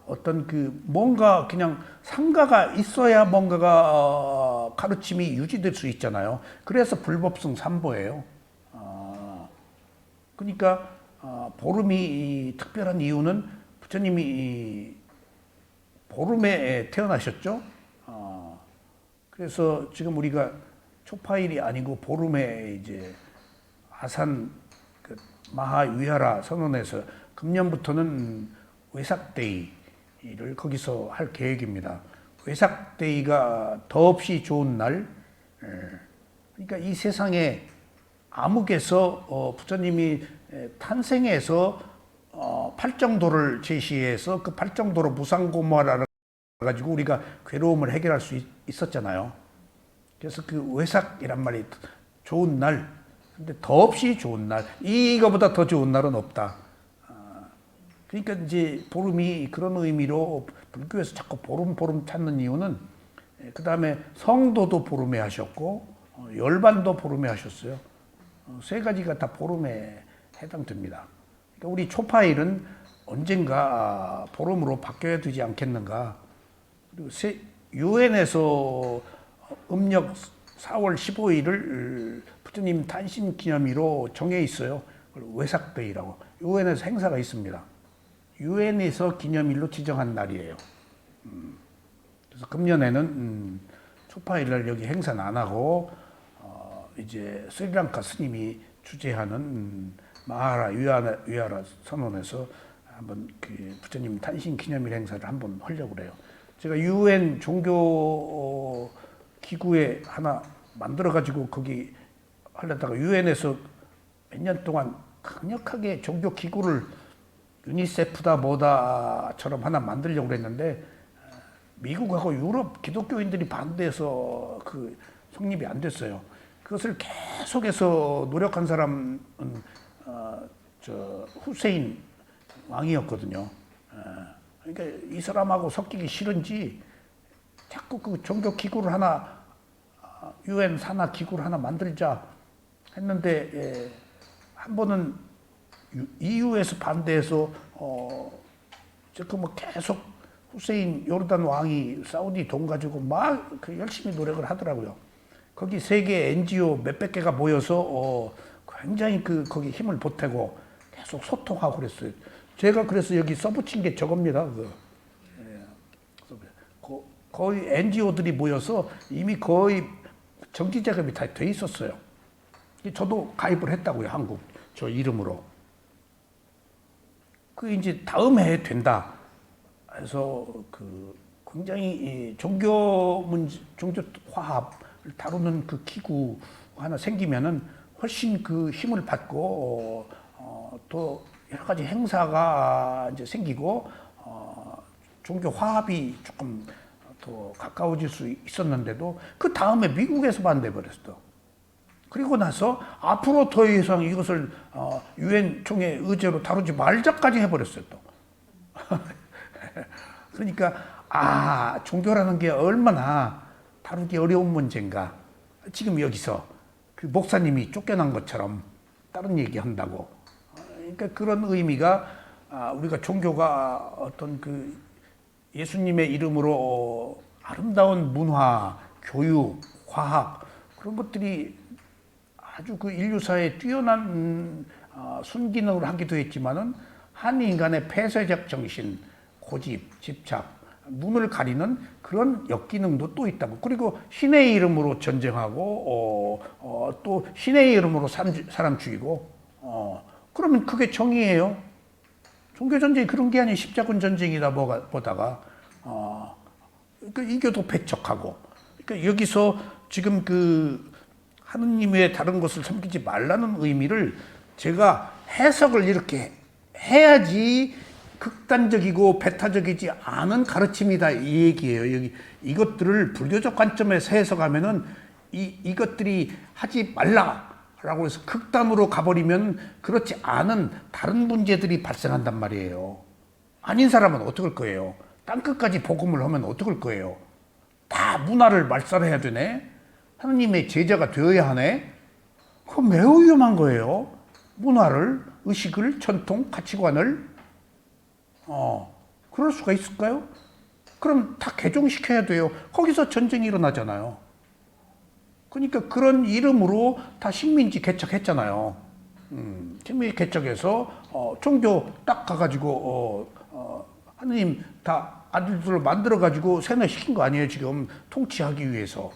어떤 뭔가 그냥 상가가 있어야 뭔가가 가르침이 유지될 수 있잖아요. 그래서 불법성 삼보예요. 그러니까 보름이 특별한 이유는 부처님이 보름에 태어나셨죠. 그래서 지금 우리가 초파일이 아니고 보름에 이제 아산 마하위하라 선언에서 금년부터는 웨삭데이를 거기서 할 계획입니다. 웨삭데이가 더없이 좋은 날. 그러니까 이 세상에 암흑에서 부처님이 탄생해서 팔정도를 제시해서 그 팔정도로 무상고모하라 가지고 우리가 괴로움을 해결할 수 있었잖아요. 그래서 외삭이란 말이 좋은 날, 근데 더없이 좋은 날, 이거보다 더 좋은 날은 없다. 그러니까 이제 보름이 그런 의미로 불교에서 자꾸 보름 찾는 이유는 그 다음에 성도도 보름에 하셨고 열반도 보름에 하셨어요. 세 가지가 다 보름에 해당됩니다. 그러니까 우리 초파일은 언젠가 보름으로 바뀌어야 되지 않겠는가. 그리고 유엔에서 음력 4월 15일을 부처님 탄신 기념일로 정해 있어요. 웨삭데이라고. 유엔에서 행사가 있습니다. 유엔에서 기념일로 지정한 날이에요. 그래서 금년에는 초파일날 여기 행사는 안 하고 이제 스리랑카 스님이 주재하는 마하라 위하라 선원에서 한번 그 부처님 탄신 기념일 행사를 한번 하려고 그래요. 제가 유엔 종교 기구에 하나 만들어 가지고 거기 하려다가 유엔에서 몇 년 동안 강력하게 종교 기구를 유니세프다 뭐다처럼 하나 만들려고 그랬는데 미국하고 유럽 기독교인들이 반대해서 그 성립이 안 됐어요. 그것을 계속해서 노력한 사람은 후세인 왕이었거든요. 그러니까 이 사람하고 섞이기 싫은지 자꾸 그 종교 기구를 하나 유엔 산하 기구를 하나 만들자 했는데 한 번은 EU에서 반대해서 뭐 계속 후세인 요르단 왕이 사우디 돈 가지고 막 그 열심히 노력을 하더라고요. 거기 세계 NGO 몇백 개가 모여서 굉장히 거기 힘을 보태고 계속 소통하고 그랬어요. 제가 그래서 여기 써붙인 게 저겁니다. 거의 NGO들이 모여서 이미 거의 정기 자금이 다 돼 있었어요. 저도 가입을 했다고요, 한국 저 이름으로. 그 이제 다음 해에 된다. 그래서 굉장히 종교 화합을 다루는 그 기구 하나 생기면은 훨씬 그 힘을 받고 또 여러 가지 행사가 이제 생기고 종교 화합이 조금 더 가까워질 수 있었는데도 그 다음에 미국에서 반대해 버렸어. 그리고 나서 앞으로 더 이상 이것을 유엔 총회 의제로 다루지 말자까지 해버렸어요 또. 그러니까 종교라는 게 얼마나 다루기 어려운 문제인가. 지금 여기서 그 목사님이 쫓겨난 것처럼 다른 얘기 한다고. 그러니까 그런 의미가 우리가 종교가 어떤 그 예수님의 이름으로 아름다운 문화, 교육, 과학 그런 것들이 아주 그 인류사에 뛰어난 순기능을 하기도 했지만은 한 인간의 폐쇄적 정신, 고집, 집착, 눈을 가리는 그런 역기능도 또 있다고. 그리고 신의 이름으로 전쟁하고 또 신의 이름으로 사람 죽이고 그러면 그게 정의예요. 종교 전쟁이 그런 게 아니에요. 십자군 전쟁이다 보다가 그러니까 이겨도 배척하고. 그러니까 여기서 지금 그 하느님의 다른 것을 섬기지 말라는 의미를 제가 해석을 이렇게 해야지 극단적이고 배타적이지 않은 가르침이다 이 얘기예요. 여기 이것들을 불교적 관점에서 해석하면은 이것들이 하지 말라라고 해서 극단으로 가버리면 그렇지 않은 다른 문제들이 발생한단 말이에요. 아닌 사람은 어떡할 거예요? 땅끝까지 복음을 하면 어떡할 거예요? 다 문화를 말살해야 되네? 하느님의 제자가 되어야 하네? 그거 매우 위험한 거예요. 문화를, 의식을, 전통, 가치관을 그럴 수가 있을까요? 그럼 다 개종시켜야 돼요. 거기서 전쟁이 일어나잖아요. 그러니까 그런 이름으로 다 식민지 개척했잖아요. 식민지 개척해서 종교 딱 가가지고 하느님 다 아들들을 만들어가지고 세뇌시킨 거 아니에요, 지금 통치하기 위해서.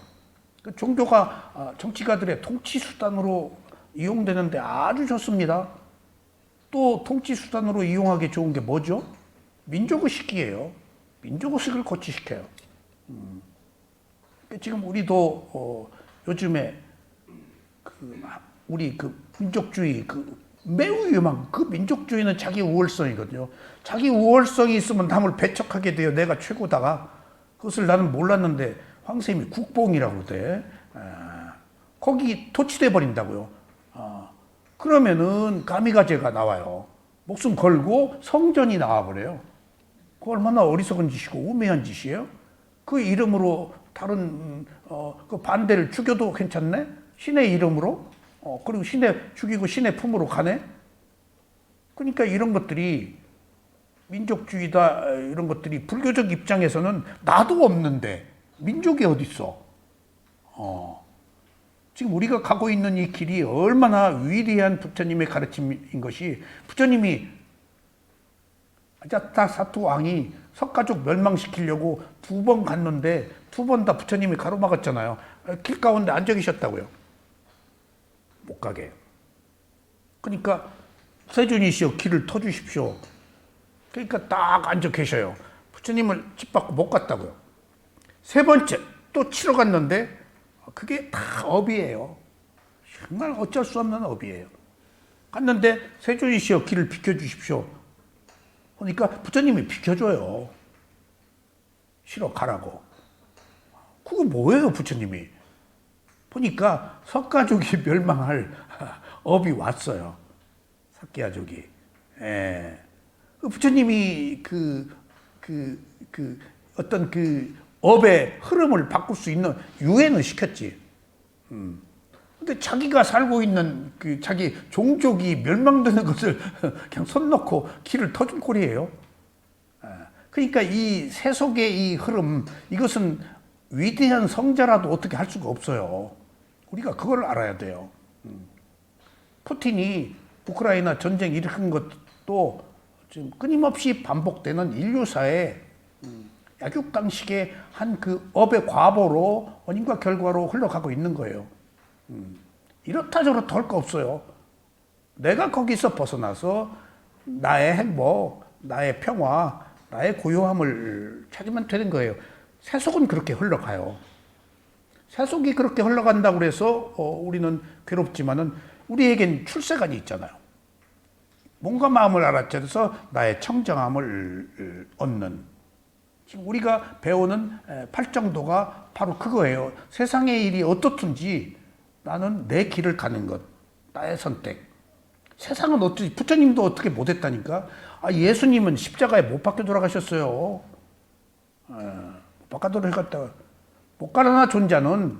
그 종교가 정치가들의 통치 수단으로 이용되는데 아주 좋습니다. 또 통치 수단으로 이용하기 좋은 게 뭐죠? 민족의식이에요. 민족의식을 고취시켜요. 지금 우리도 요즘에 우리 민족주의 매우 위험한 그 민족주의는 자기 우월성이거든요. 자기 우월성이 있으면 남을 배척하게 돼요. 내가 최고다가. 그것을 나는 몰랐는데 황쌤이 국뽕이라고 그러대. 거기 토치돼 버린다고요. 그러면은 가미가제가 나와요. 목숨 걸고 성전이 나와버려요. 그 얼마나 어리석은 짓이고 우매한 짓이에요. 그 이름으로 다른 그 반대를 죽여도 괜찮네? 신의 이름으로? 그리고 신의 죽이고 신의 품으로 가네? 그러니까 이런 것들이 민족주의다 이런 것들이 불교적 입장에서는 나도 없는데 민족이 어디 있어? 지금 우리가 가고 있는 이 길이 얼마나 위대한 부처님의 가르침인 것이 부처님이 아자타사투 왕이 석가족 멸망시키려고 2번 갔는데 2번 다 부처님이 가로막았잖아요. 길 가운데 앉아 계셨다고요. 못 가게. 그러니까 세존이시여 길을 터주십시오. 그러니까 딱 앉아 계셔요. 부처님을 집 밖으로 못 갔다고요. 3번째 또 치러 갔는데 그게 다 업이에요. 정말 어쩔 수 없는 업이에요. 갔는데 세존이시여 길을 비켜주십시오. 그러니까 부처님이 비켜줘요. 싫어 가라고. 그거 뭐예요 부처님이? 보니까 석가족이 멸망할 업이 왔어요. 사키야족이. 부처님이 어떤 그 업의 흐름을 바꿀 수 있는 유예는 시켰지. 근데 자기가 살고 있는 그 자기 종족이 멸망되는 것을 그냥 손 놓고 길을 터준 꼴이에요. 그러니까 이 세속의 이 흐름, 이것은 위대한 성자라도 어떻게 할 수가 없어요. 우리가 그걸 알아야 돼요. 푸틴이 우크라이나 전쟁 일으킨 것도 지금 끊임없이 반복되는 인류사의 약육강식의 한 그 업의 과보로 원인과 결과로 흘러가고 있는 거예요. 이렇다 저렇다 할 거 없어요. 내가 거기서 벗어나서 나의 행복, 나의 평화, 나의 고요함을 찾으면 되는 거예요. 세속은 그렇게 흘러가요. 세속이 그렇게 흘러간다고 해서 우리는 괴롭지만은 우리에겐 출세관이 있잖아요. 몸과 마음을 알아차려서 나의 청정함을 얻는. 지금 우리가 배우는 팔정도가 바로 그거예요. 세상의 일이 어떻든지 나는 내 길을 가는 것, 나의 선택. 세상은 어떻게, 부처님도 어떻게 못했다니까? 예수님은 십자가에 못 박혀 돌아가셨어요. 못 박혀 돌아갔다가. 못 가라나 존자는,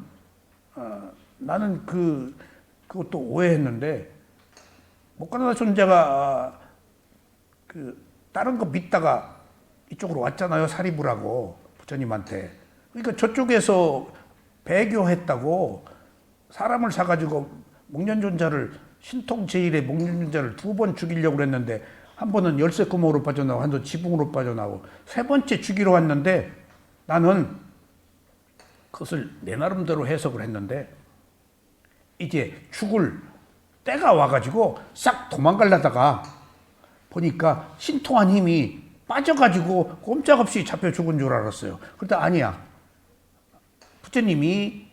나는 그것도 오해했는데, 못 가라나 존자가 다른 거 믿다가 이쪽으로 왔잖아요. 사리부라고, 부처님한테. 그러니까 저쪽에서 배교했다고 사람을 사가지고 목련존자를, 신통제일의 목련존자를 2번 죽이려고 그랬는데, 한 번은 열쇠 구멍으로 빠져나오고, 한 번은 지붕으로 빠져나오고, 3번째 죽이러 왔는데, 나는 그것을 내 나름대로 해석을 했는데, 이제 죽을 때가 와가지고 싹 도망가려다가 보니까 신통한 힘이 빠져가지고 꼼짝없이 잡혀 죽은 줄 알았어요. 그런데 아니야. 부처님이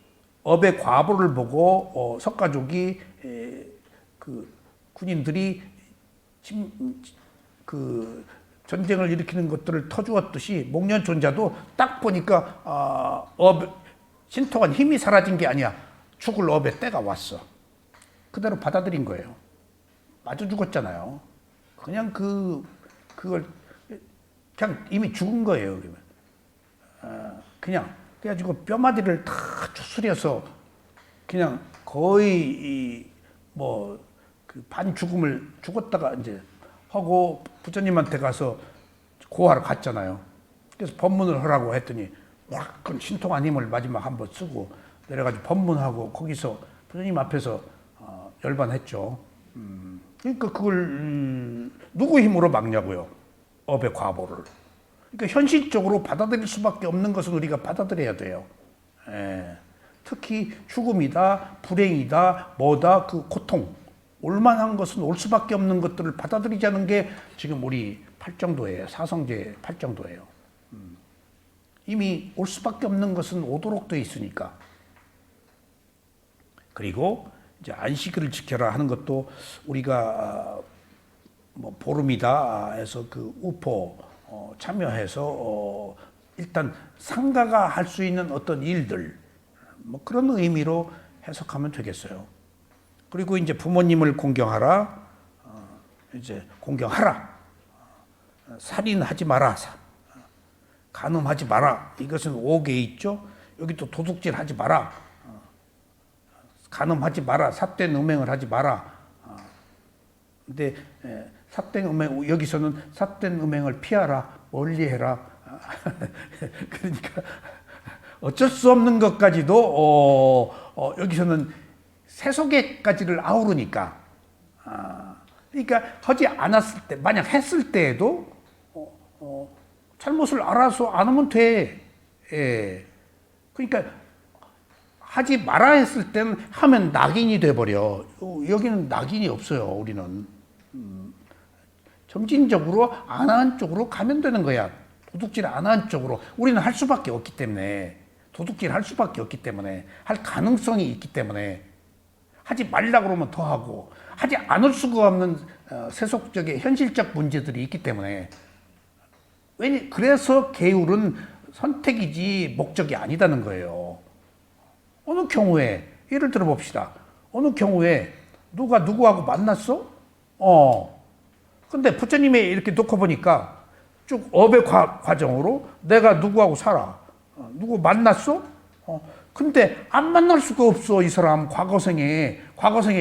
업의 과보를 보고 석가족이 군인들이 전쟁을 일으키는 것들을 터주었듯이 목련존자도 딱 보니까 신통한 힘이 사라진 게 아니야. 죽을 업의 때가 왔어. 그대로 받아들인 거예요. 맞아 죽었잖아요. 그냥 그걸 그냥 이미 죽은 거예요. 그냥 그래가지고 뼈마디를 다 추스려서 그냥 거의 반 죽음을 죽었다가 이제 하고 부처님한테 가서 고하러 갔잖아요. 그래서 법문을 하라고 했더니 큰 신통한 힘을 마지막 한번 쓰고 내려가지고 법문하고 거기서 부처님 앞에서 열반했죠. 그러니까 그걸 누구 힘으로 막냐고요? 업의 과보를. 그러니까 현실적으로 받아들일 수밖에 없는 것은 우리가 받아들여야 돼요. 특히 죽음이다, 불행이다, 뭐다, 그 고통, 올만한 것은 올 수밖에 없는 것들을 받아들이자는 게 지금 우리 팔정도예요. 사성제 팔정도예요. 이미 올 수밖에 없는 것은 오도록 돼 있으니까. 그리고 이제 안식일을 지켜라 하는 것도 우리가 보름이다 해서 그 우포 참여해서 일단 상가가 할 수 있는 어떤 일들 그런 의미로 해석하면 되겠어요. 그리고 이제 부모님을 공경하라, 이제 공경하라, 살인하지 마라, 간음하지 마라. 이것은 5개 있죠. 여기 또 도둑질하지 마라, 간음하지 마라, 삿된 음행을 하지 마라. 근데 삿된 음행, 여기서는 삿된 음행을 피하라, 멀리해라. 그러니까 어쩔 수 없는 것까지도 여기서는 세속에까지를 아우르니까. 그러니까 하지 않았을 때, 만약 했을 때에도 잘못을 알아서 안 하면 돼. 예. 그러니까 하지 말아 했을 때는 하면 낙인이 돼버려. 여기는 낙인이 없어요. 우리는 점진적으로 안 한 쪽으로 가면 되는 거야. 도둑질 안 한 쪽으로. 우리는 할 수밖에 없기 때문에, 도둑질 할 수밖에 없기 때문에, 할 가능성이 있기 때문에, 하지 말라 그러면 더 하고, 하지 않을 수가 없는 세속적인 현실적 문제들이 있기 때문에. 그래서 계율은 선택이지 목적이 아니다는 거예요. 어느 경우에, 예를 들어 봅시다. 어느 경우에 누가 누구하고 만났어? 근데 부처님이 이렇게 놓고 보니까 쭉 업의 과정으로 내가 누구하고 살아. 누구 만났어? 근데 안 만날 수가 없어. 이 사람 과거생에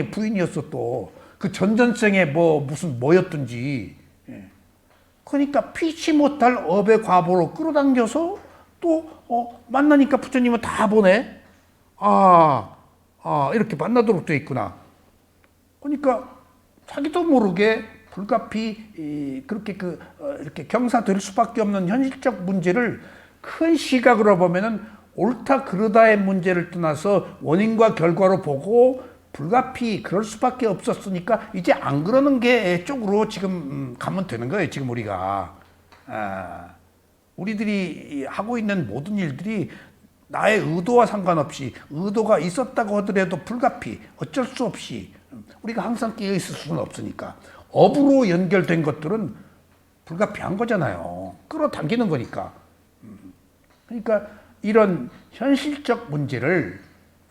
부인이었어 또. 그 전전생에 무슨 뭐였든지. 그러니까 피치 못할 업의 과보로 끌어당겨서 또 만나니까 부처님은 다 보내. 이렇게 만나도록 돼 있구나. 그러니까 자기도 모르게 불가피 그렇게 이렇게 경사될 수밖에 없는 현실적 문제를 큰 시각으로 보면은 옳다 그르다의 문제를 떠나서 원인과 결과로 보고 불가피 그럴 수밖에 없었으니까 이제 안 그러는 게 쪽으로 지금 가면 되는 거예요. 지금 우리가 우리들이 하고 있는 모든 일들이 나의 의도와 상관없이 의도가 있었다고 하더라도 불가피 어쩔 수 없이 우리가 항상 깨어 있을 수는 없으니까 업으로 연결된 것들은 불가피한 거잖아요. 끌어당기는 거니까. 그러니까 이런 현실적 문제를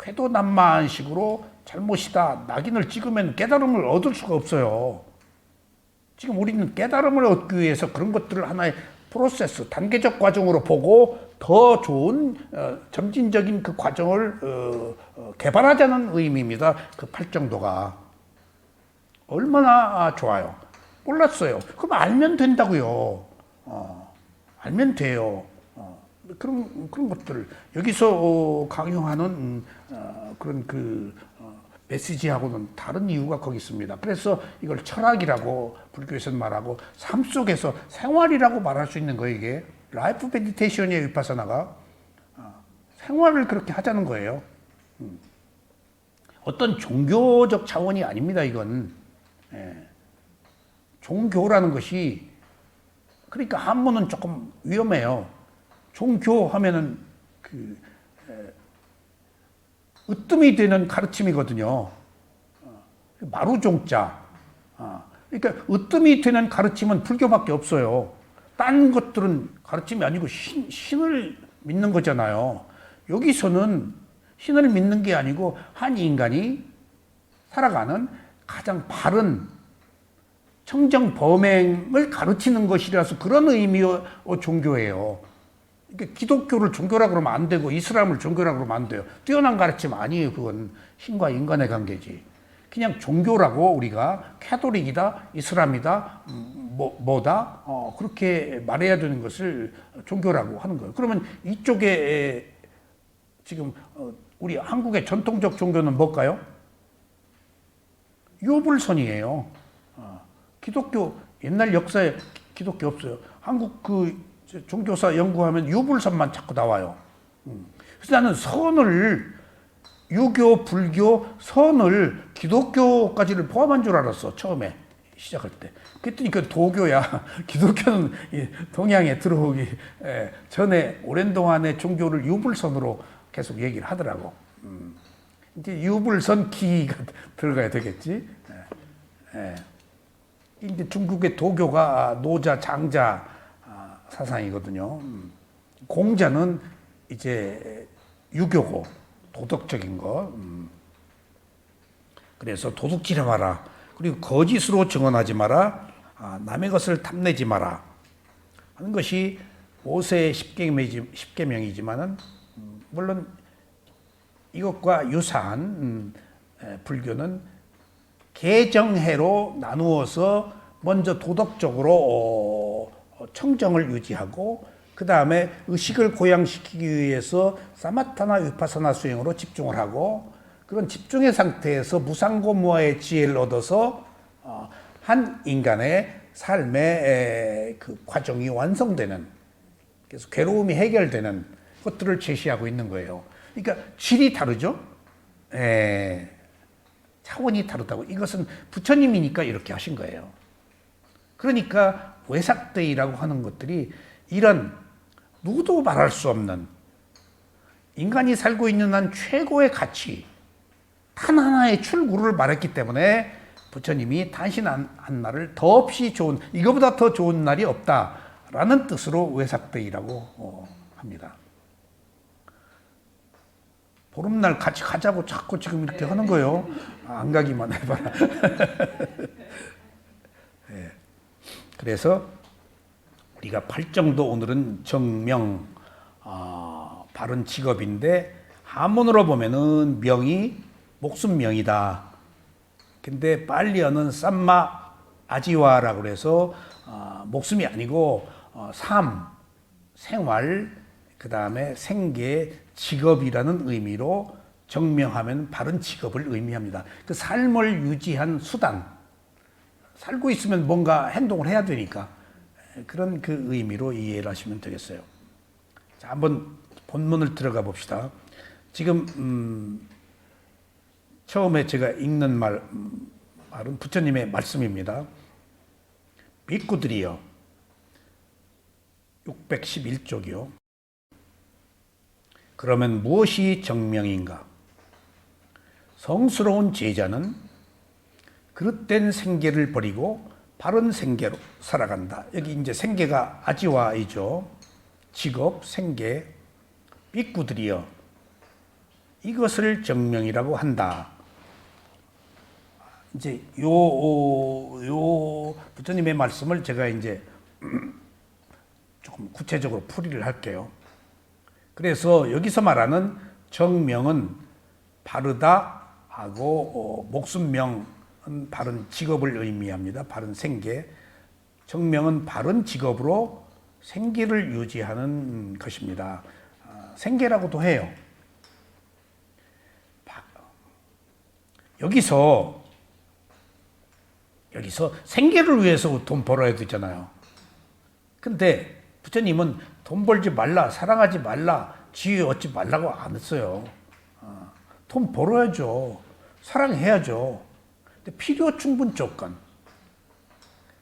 궤도난마한식으로 잘못이다 낙인을 찍으면 깨달음을 얻을 수가 없어요. 지금 우리는 깨달음을 얻기 위해서 그런 것들을 하나의 프로세스, 단계적 과정으로 보고 더 좋은 점진적인 그 과정을 개발하자는 의미입니다. 그 팔정도가. 얼마나 좋아요. 몰랐어요. 그럼 알면 된다고요. 알면 돼요. 그런 것들을 여기서 강요하는 그런 메시지하고는 다른 이유가 거기 있습니다. 그래서 이걸 철학이라고 불교에서는 말하고 삶 속에서 생활이라고 말할 수 있는 거예요. 이게 라이프 메디테이션이에요. 위파사나가 생활을 그렇게 하자는 거예요. 어떤 종교적 차원이 아닙니다. 이건 종교라는 것이 그러니까 한문은 조금 위험해요. 종교하면은 으뜸이 되는 가르침이거든요. 마루종자. 그러니까 으뜸이 되는 가르침은 불교밖에 없어요. 딴 것들은 가르침이 아니고 신을 믿는 거잖아요. 여기서는 신을 믿는 게 아니고 한 인간이 살아가는 가장 바른 청정 범행을 가르치는 것이라서 그런 의미의 종교예요. 그러니까 기독교를 종교라 그러면 안 되고 이슬람을 종교라 그러면 안 돼요. 뛰어난 가르침 아니에요. 그건 신과 인간의 관계지. 그냥 종교라고 우리가 캐톨릭이다, 이슬람이다, 뭐다 그렇게 말해야 되는 것을 종교라고 하는 거예요. 그러면 이쪽에 지금 우리 한국의 전통적 종교는 뭘까요? 유불선이에요. 기독교 옛날 역사에 기독교 없어요. 한국 종교사 연구하면 유불선만 자꾸 나와요. 그래서 나는 선을 유교, 불교, 선을 기독교까지를 포함한 줄 알았어. 처음에 시작할 때. 그랬더니 그 도교야. 기독교는 동양에 들어오기 전에 오랜 동안의 종교를 유불선으로 계속 얘기를 하더라고. 이제 유불선 기가 들어가야 되겠지. 이제 중국의 도교가 노자, 장자 사상이거든요. 공자는 이제 유교고 도덕적인 거. 그래서 도둑질해 마라. 그리고 거짓으로 증언하지 마라. 남의 것을 탐내지 마라. 하는 것이 모세의 십계명이지만은 물론 이것과 유사한 불교는 개정해로 나누어서 먼저 도덕적으로 청정을 유지하고 그 다음에 의식을 고양시키기 위해서 사마타나 위파사나 수행으로 집중을 하고 그런 집중의 상태에서 무상고무아의 지혜를 얻어서 한 인간의 삶의 그 과정이 완성되는, 그래서 괴로움이 해결되는 것들을 제시하고 있는 거예요. 그러니까 질이 다르죠. 차원이 다르다고. 이것은 부처님이니까 이렇게 하신 거예요. 그러니까 외삭대의라고 하는 것들이 이런 누구도 말할 수 없는 인간이 살고 있는 한 최고의 가치, 단 하나의 출구를 말했기 때문에 부처님이 단신 한 날을 더없이 좋은, 이거보다 더 좋은 날이 없다라는 뜻으로 외삭대의라고 합니다. 보름날 같이 가자고 자꾸 지금 이렇게 하는 거예요. 안 가기만 해봐라. 네. 그래서 우리가 팔정도 오늘은 정명, 바른 직업인데 한문으로 보면은 명이 목숨명이다. 근데 빨리어는 쌈마 아지와라고 그래서 목숨이 아니고 삶, 생활, 그 다음에 생계, 직업이라는 의미로 정명하면 바른 직업을 의미합니다. 그 삶을 유지한 수단, 살고 있으면 뭔가 행동을 해야 되니까 그런 그 의미로 이해를 하시면 되겠어요. 자, 한번 본문을 들어가 봅시다. 지금 처음에 제가 읽는 말은 부처님의 말씀입니다. 비구들이여, 611쪽이요. 그러면 무엇이 정명인가? 성스러운 제자는 그릇된 생계를 버리고 바른 생계로 살아간다. 여기 이제 생계가 아지와이죠. 직업, 생계, 비구들이여, 이것을 정명이라고 한다. 이제 요 부처님의 말씀을 제가 이제 조금 구체적으로 풀이를 할게요. 그래서 여기서 말하는 정명은 바르다 하고 목숨명은 바른 직업을 의미합니다. 바른 생계. 정명은 바른 직업으로 생계를 유지하는 것입니다. 생계라고도 해요. 여기서 생계를 위해서 돈 벌어야 되잖아요. 근데 부처님은 돈 벌지 말라, 사랑하지 말라, 지혜 얻지 말라고 안 했어요. 돈 벌어야죠. 사랑해야죠. 근데 필요 충분 조건.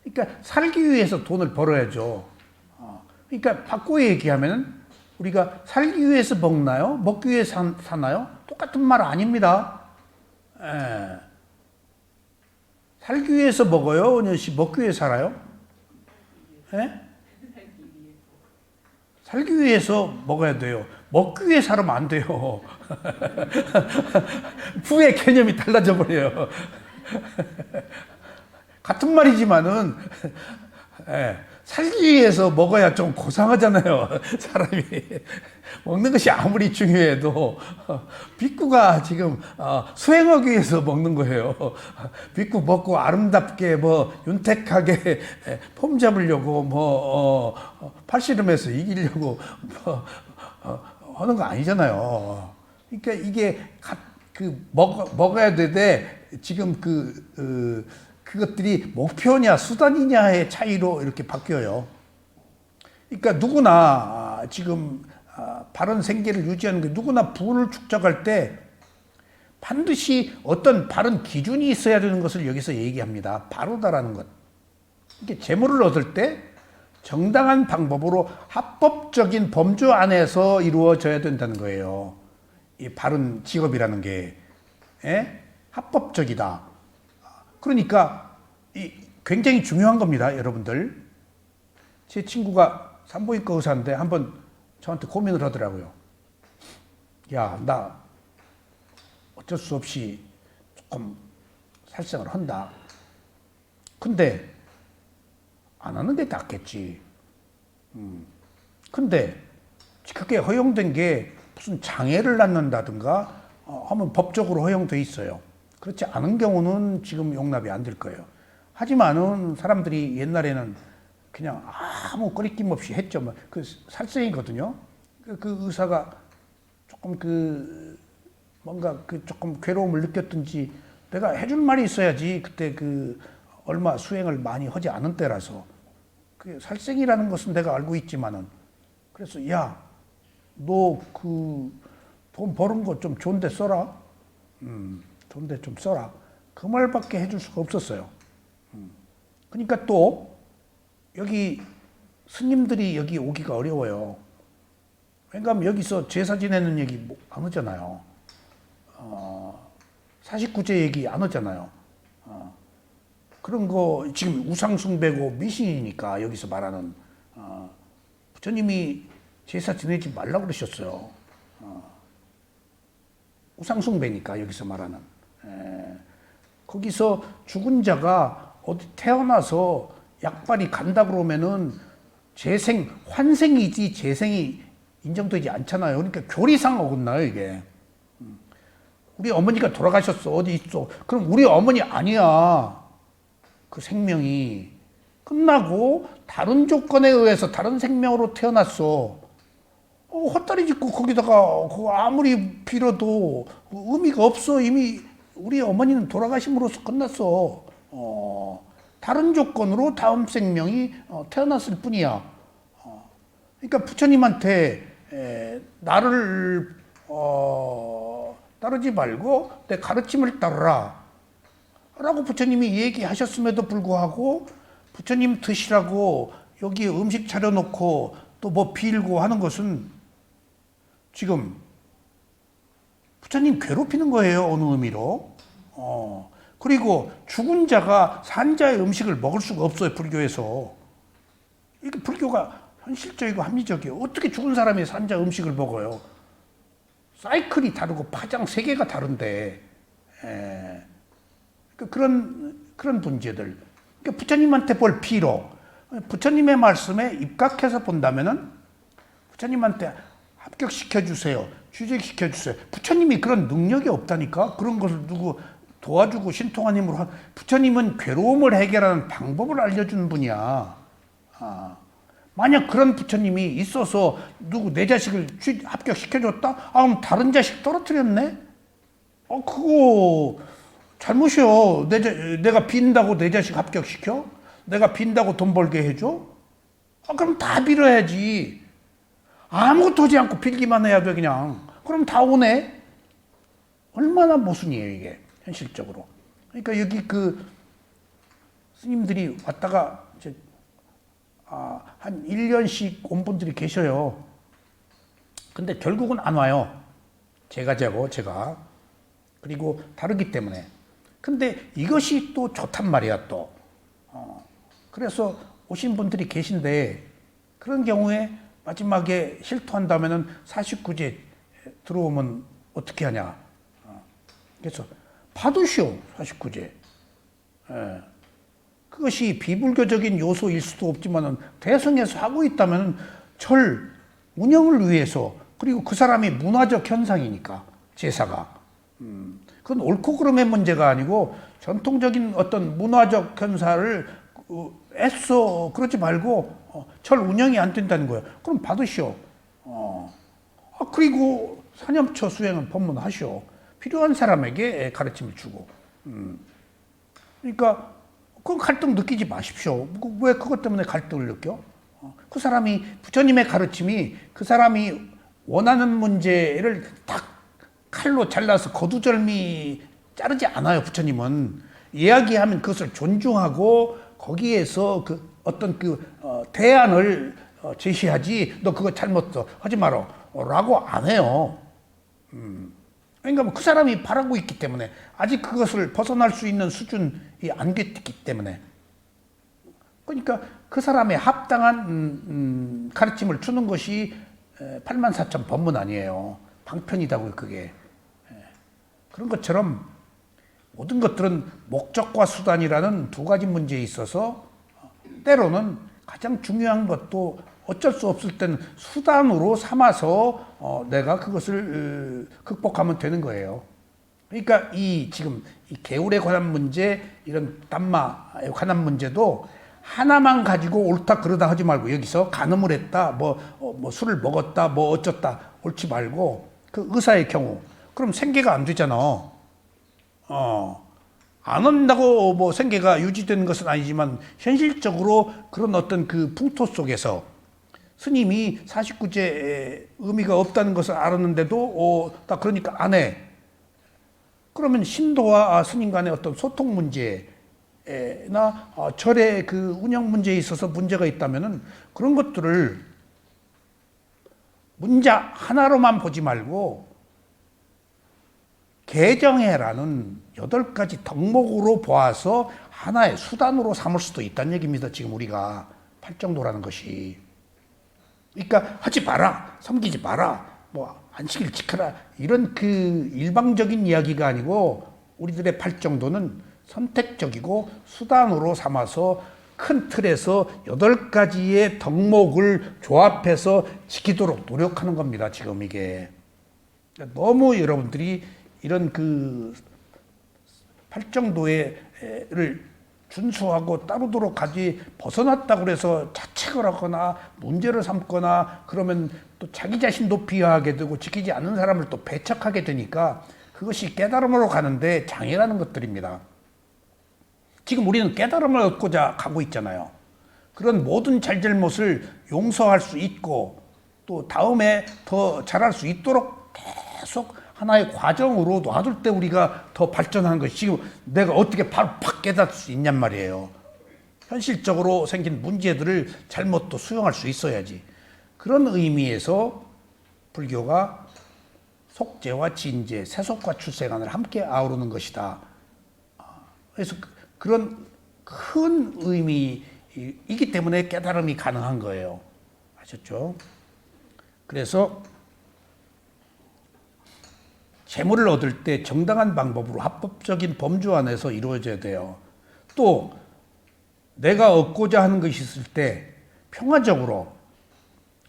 그러니까 살기 위해서 돈을 벌어야죠. 그러니까 바꾸어 얘기하면 우리가 살기 위해서 먹나요? 먹기 위해서 사나요? 똑같은 말 아닙니다. 살기 위해서 먹어요? 은연 씨, 먹기 위해서 살아요? 살기 위해서 먹어야 돼요. 먹기 위해 살면 안 돼요. 부의 개념이 달라져 버려요. 같은 말이지만은 살기 위해서 먹어야 좀 고상하잖아요. 사람이 먹는 것이 아무리 중요해도 빅구가 지금 수행하기 위해서 먹는 거예요. 빅구 먹고 아름답게 뭐 윤택하게 폼 잡으려고 팔씨름해서 이기려고 하는 거 아니잖아요. 그러니까 이게 먹어야 되되 지금 그것들이 목표냐 수단이냐의 차이로 이렇게 바뀌어요. 그러니까 누구나 지금 바른 생계를 유지하는 게, 누구나 부를 축적할 때 반드시 어떤 바른 기준이 있어야 되는 것을 여기서 얘기합니다. 바로다라는 것. 이게 재물을 얻을 때 정당한 방법으로 합법적인 범주 안에서 이루어져야 된다는 거예요. 이 바른 직업이라는 게 합법적이다. 그러니까 굉장히 중요한 겁니다, 여러분들. 제 친구가 산부인과 의사인데 한번 저한테 고민을 하더라고요. 야, 나 어쩔 수 없이 조금 살생을 한다. 근데 안 하는 게 낫겠지. 근데 그게 허용된 게 무슨 장애를 낳는다든가 하면 법적으로 허용돼 있어요. 그렇지 않은 경우는 지금 용납이 안 될 거예요. 하지만은 사람들이 옛날에는 그냥 아무 거리낌 없이 했죠. 뭐 그 살생이거든요. 그 의사가 조금 뭔가 조금 괴로움을 느꼈든지 내가 해줄 말이 있어야지. 그때 얼마 수행을 많이 하지 않은 때라서 그 살생이라는 것은 내가 알고 있지만은 그래서 야, 너 돈 버는 거 좀 좋은데 써라. 좋은데 좀 써라. 그 말밖에 해줄 수가 없었어요. 그러니까 또 여기 스님들이 여기 오기가 어려워요. 왜냐하면 여기서 제사 지내는 얘기 안 하잖아요. 49제 얘기 안 하잖아요. 그런 거 지금 우상숭배고 미신이니까 여기서 말하는 부처님이 제사 지내지 말라고 그러셨어요. 우상숭배니까 여기서 말하는. 거기서 죽은 자가 어디 태어나서 약발이 간다 그러면은 환생이지 재생이 인정되지 않잖아요. 그러니까 교리상 어긋나요, 이게. 우리 어머니가 돌아가셨어. 어디 있어. 그럼 우리 어머니 아니야. 그 생명이 끝나고 다른 조건에 의해서 다른 생명으로 태어났어. 헛다리 짚고 거기다가 아무리 빌어도 의미가 없어. 이미 우리 어머니는 돌아가심으로써 끝났어. 다른 조건으로 다음 생명이 태어났을 뿐이야. 그러니까 부처님한테 나를 따르지 말고 내 가르침을 따르라 라고 부처님이 얘기하셨음에도 불구하고 부처님 드시라고 여기 음식 차려놓고 또 뭐 빌고 하는 것은 지금 부처님 괴롭히는 거예요. 어느 의미로. 그리고 죽은 자가 산자의 음식을 먹을 수가 없어요. 불교에서. 이게 불교가 현실적이고 합리적이에요. 어떻게 죽은 사람이 산자 음식을 먹어요? 사이클이 다르고 파장 세계가 다른데. 그런 문제들. 그러니까 부처님한테 뭘 빌어. 부처님의 말씀에 입각해서 본다면은 부처님한테 합격시켜 주세요. 취직시켜 주세요. 부처님이 그런 능력이 없다니까. 그런 것을 누구 도와주고 신통한 힘으로 부처님은 괴로움을 해결하는 방법을 알려주는 분이야. 만약 그런 부처님이 있어서 내 자식을 합격시켜줬다? 그럼 다른 자식 떨어뜨렸네? 그거 잘못이요. 내가 빈다고 내 자식 합격시켜? 내가 빈다고 돈 벌게 해줘? 그럼 다 빌어야지. 아무것도 하지 않고 빌기만 해야 돼, 그냥. 그럼 다 오네? 얼마나 모순이에요, 이게. 현실적으로. 그러니까 여기 스님들이 왔다가 한 1년씩 온 분들이 계셔요. 근데 결국은 안 와요. 제가. 그리고 다르기 때문에. 근데 이것이 또 좋단 말이야, 또. 그래서 오신 분들이 계신데, 그런 경우에 마지막에 실토한다면은 49제 들어오면 어떻게 하냐. 그래서 받으시오, 49제. 그것이 비불교적인 요소일 수도 없지만은 대성에서 하고 있다면 절 운영을 위해서, 그리고 그 사람이 문화적 현상이니까 제사가 그건 옳고 그름의 문제가 아니고 전통적인 어떤 문화적 현상을 애써 그러지 말고 절 운영이 안 된다는 거예요. 그럼 받으시오. 그리고 사념처 수행은 법문하시오. 필요한 사람에게 가르침을 주고. 그러니까 그 갈등 느끼지 마십시오. 왜 그것 때문에 갈등을 느껴? 그 사람이 부처님의 가르침이 그 사람이 원하는 문제를 딱 칼로 잘라서 거두절미 자르지 않아요. 부처님은 이야기하면 그것을 존중하고 거기에서 어떤 대안을 제시하지. 너 그거 잘못 하지 마라 라고 안 해요. 그러니까 그 사람이 바라고 있기 때문에, 아직 그것을 벗어날 수 있는 수준이 안 됐기 때문에, 그러니까 그 사람의 합당한 가르침을 주는 것이 84,000 법문 아니에요. 방편이다고요, 그게. 그런 것처럼 모든 것들은 목적과 수단이라는 두 가지 문제에 있어서 때로는 가장 중요한 것도 어쩔 수 없을 때는 수단으로 삼아서 내가 그것을 극복하면 되는 거예요. 그러니까 이 지금 이 개울에 관한 문제, 이런 땀마에 관한 문제도 하나만 가지고 옳다 그러다 하지 말고, 여기서 간음을 했다, 뭐 술을 먹었다, 뭐 어쩌다 옳지 말고, 그 의사의 경우 그럼 생계가 안 되잖아. 안 한다고 뭐 생계가 유지되는 것은 아니지만, 현실적으로 그런 어떤 그 풍토 속에서 스님이 49제에 의미가 없다는 것을 알았는데도 딱 그러니까 안 해. 그러면 신도와 스님 간의 어떤 소통 문제나 절의 그 운영 문제에 있어서 문제가 있다면은, 그런 것들을 문자 하나로만 보지 말고 개정해라는 8가지 덕목으로 보아서 하나의 수단으로 삼을 수도 있다는 얘기입니다. 지금 우리가 팔정도라는 것이. 그러니까 하지 마라, 섬기지 마라, 뭐 안식일 지켜라, 이런 그 일방적인 이야기가 아니고, 우리들의 팔정도는 선택적이고 수단으로 삼아서 큰 틀에서 8가지의 덕목을 조합해서 지키도록 노력하는 겁니다. 지금 이게 너무 여러분들이 이런 그 팔정도를 준수하고 따르도록 가지 벗어났다고 해서 자책을 하거나 문제를 삼거나 그러면 또 자기 자신도 비하하게 되고, 지키지 않는 사람을 또 배척하게 되니까 그것이 깨달음으로 가는데 장애라는 것들입니다. 지금 우리는 깨달음을 얻고자 가고 있잖아요. 그런 모든 잘잘못을 용서할 수 있고, 또 다음에 더 잘할 수 있도록 계속 하나의 과정으로 놔둘 때 우리가 더 발전하는 것이, 지금 내가 어떻게 바로 팍 깨달을 수 있냔 말이에요. 현실적으로 생긴 문제들을 잘못도 수용할 수 있어야지. 그런 의미에서 불교가 속죄와 진죄, 세속과 출세관을 함께 아우르는 것이다. 그래서 그런 큰 의미이기 때문에 깨달음이 가능한 거예요. 아셨죠? 그래서 재물을 얻을 때 정당한 방법으로 합법적인 범주 안에서 이루어져야 돼요. 또 내가 얻고자 하는 것이 있을 때 평화적으로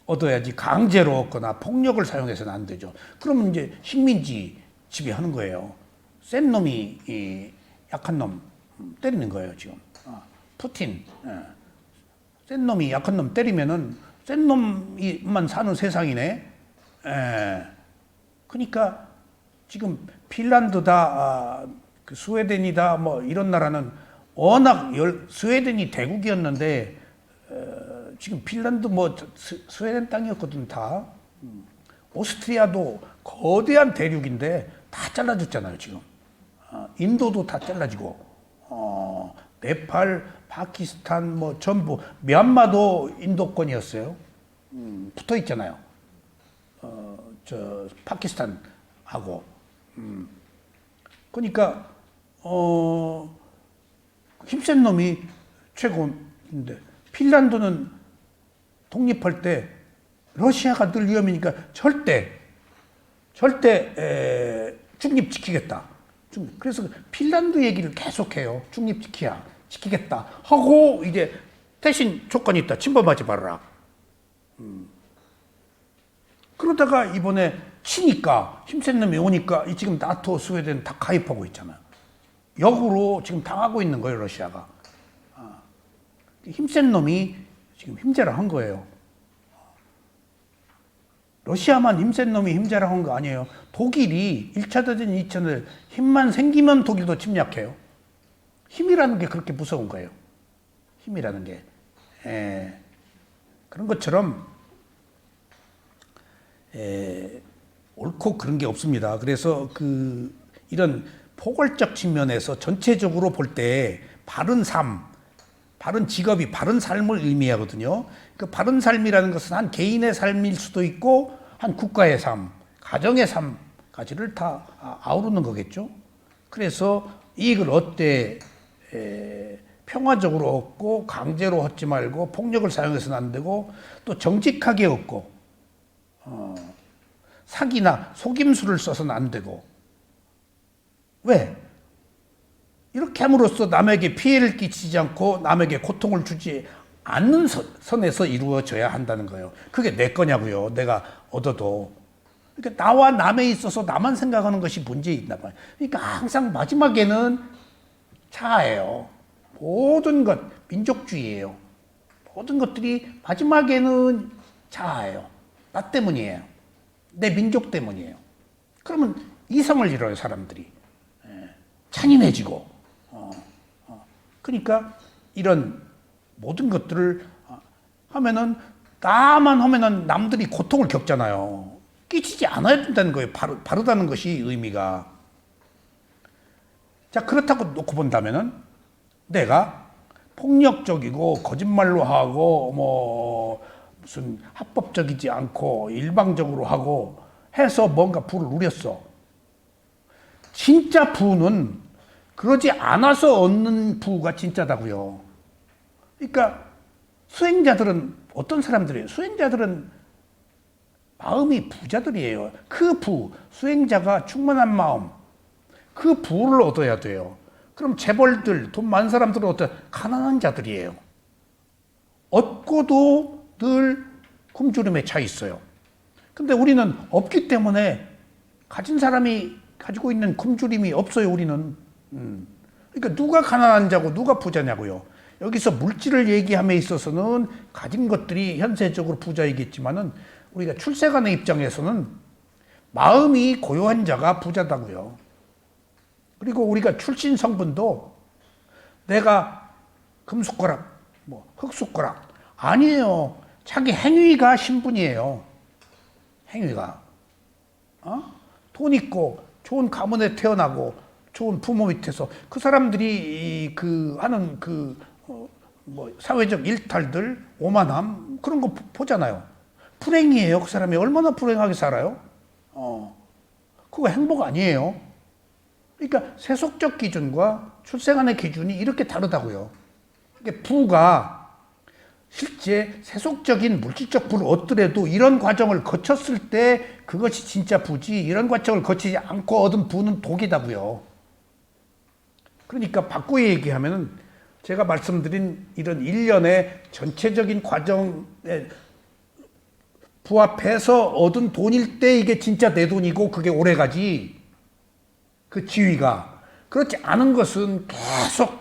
얻어야지, 강제로 얻거나 폭력을 사용해서는 안 되죠. 그러면 이제 식민지 지배하는 거예요. 센 놈이 약한 놈 때리는 거예요, 지금. 푸틴. 센 놈이 약한 놈 때리면은 센 놈만 사는 세상이네. 그러니까 지금 핀란드다, 그 스웨덴이다, 뭐 이런 나라는 워낙 스웨덴이 대국이었는데, 지금 핀란드 뭐 스웨덴 땅이었거든 다. 오스트리아도 거대한 대륙인데 다 잘라졌잖아요 지금. 인도도 다 잘라지고, 네팔, 파키스탄 뭐 전부, 미얀마도 인도권이었어요. 붙어 있잖아요. 저 파키스탄하고. 그러니까 힘센 놈이 최고인데, 핀란드는 독립할 때 러시아가 늘 위험이니까 절대 중립지키겠다. 그래서 핀란드 얘기를 계속해요. 중립지키겠다 하고, 이제 대신 조건이 있다. 침범하지 말아라. 그러다가 이번에 치니까, 힘센 놈이 오니까 지금 나토, 스웨덴 다 가입하고 있잖아요. 역으로 지금 당하고 있는 거예요, 러시아가. 힘센 놈이 지금 힘자랑 한 거예요. 러시아만 힘센 놈이 힘자랑 한 거 아니에요. 독일이 1차 대전, 2차 대전 힘만 생기면 독일도 침략해요. 힘이라는 게 그렇게 무서운 거예요. 힘이라는 게. 그런 것처럼 옳고 그런 게 없습니다. 그래서 이런 포괄적 측면에서 전체적으로 볼 때 바른 삶, 바른 직업이 바른 삶을 의미하거든요. 그 바른 삶이라는 것은 한 개인의 삶일 수도 있고, 한 국가의 삶, 가정의 삶까지를 다 아우르는 거겠죠. 그래서 이익을 얻되 평화적으로 얻고, 강제로 얻지 말고, 폭력을 사용해서는 안 되고, 또 정직하게 얻고, 사기나 속임수를 써서는 안 되고. 왜? 이렇게 함으로써 남에게 피해를 끼치지 않고 남에게 고통을 주지 않는 선에서 이루어져야 한다는 거예요. 그게 내 거냐고요. 내가 얻어도. 그러니까 나와 남에 있어서 나만 생각하는 것이 문제 있나 봐요. 그러니까 항상 마지막에는 자아예요. 모든 것 민족주의예요. 모든 것들이 마지막에는 자아예요. 나 때문이에요. 내 민족 때문이에요. 그러면 이성을 잃어요, 사람들이. 잔인해지고. 그러니까 이런 모든 것들을 하면은 나만 하면은 남들이 고통을 겪잖아요. 끼치지 않아야 된다는 거예요. 바르다는 것이 의미가. 자, 그렇다고 놓고 본다면은 내가 폭력적이고 거짓말로 하고 뭐 무슨 합법적이지 않고 일방적으로 하고 해서 뭔가 부를 누렸어. 진짜 부는 그러지 않아서 얻는 부가 진짜다고요. 그러니까 수행자들은 어떤 사람들이에요? 수행자들은 마음이 부자들이에요. 그 부, 수행자가 충만한 마음, 그 부를 얻어야 돼요. 그럼 재벌들, 돈 많은 사람들은 어떤 가난한 자들이에요. 얻고도 늘 굶주림에 차 있어요. 근데 우리는 없기 때문에 가진 사람이 가지고 있는 굶주림이 없어요, 우리는. 그러니까 누가 가난한 자고 누가 부자냐고요. 여기서 물질을 얘기함에 있어서는 가진 것들이 현세적으로 부자이겠지만은 우리가 출세간의 입장에서는 마음이 고요한 자가 부자다고요. 그리고 우리가 출신 성분도 내가 금숟가락, 뭐 흙숟가락 아니에요. 자기 행위가 신분이에요. 행위가. 돈 있고 좋은 가문에 태어나고 좋은 부모 밑에서 그 사람들이 그 하는 뭐 사회적 일탈들, 오만함 그런 거 보잖아요. 불행이에요. 그 사람이 얼마나 불행하게 살아요? 그거 행복 아니에요. 그러니까 세속적 기준과 출생안의 기준이 이렇게 다르다고요. 그러니까 부가 실제 세속적인 물질적 부를 얻더라도 이런 과정을 거쳤을 때 그것이 진짜 부지, 이런 과정을 거치지 않고 얻은 부는 독이다고요. 그러니까 바꾸어 얘기하면은 제가 말씀드린 이런 일련의 전체적인 과정에 부합해서 얻은 돈일 때 이게 진짜 내 돈이고 그게 오래가지. 그 지위가. 그렇지 않은 것은 계속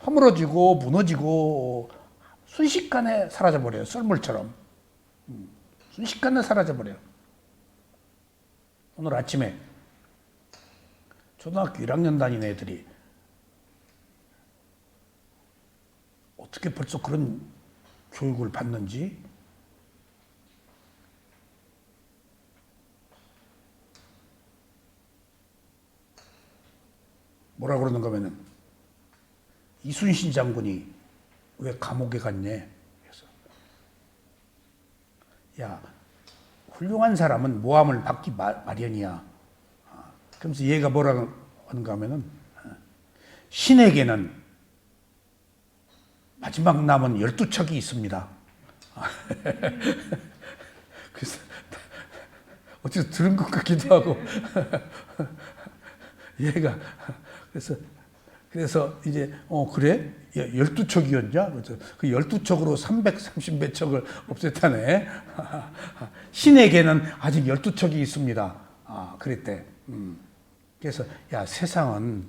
허물어지고 무너지고 순식간에 사라져버려요. 썰물처럼. 순식간에 사라져버려요. 오늘 아침에 초등학교 1학년 다니는 애들이 어떻게 벌써 그런 교육을 받는지 뭐라 그러는가 하면은 이순신 장군이 왜 감옥에 갔냐? 그래서 야, 훌륭한 사람은 모함을 받기 마련이야. 그러면서 얘가 뭐라 하는가 하면은 신에게는 마지막 남은 12척이 있습니다. 그래서 어디서 들은 것 같기도 하고 얘가 그래서 이제 그래? 12척이었냐? 그래서 그 12척으로 330몇 척을 없앴다네. 신에게는 아직 12척이 있습니다. 그랬대. 그래서 야, 세상은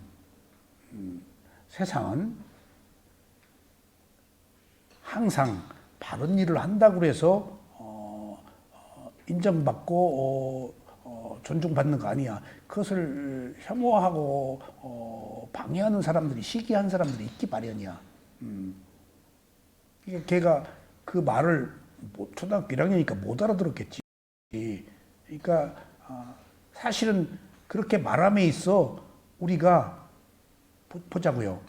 항상 바른 일을 한다고 해서 인정받고 존중받는 거 아니야. 그것을 혐오하고 방해하는 사람들이, 시기한 사람들이 있기 마련이야. 걔가 그 말을 초등학교 1학년이니까 못 알아들었겠지. 그러니까 사실은 그렇게 말함에 있어 우리가 보자고요.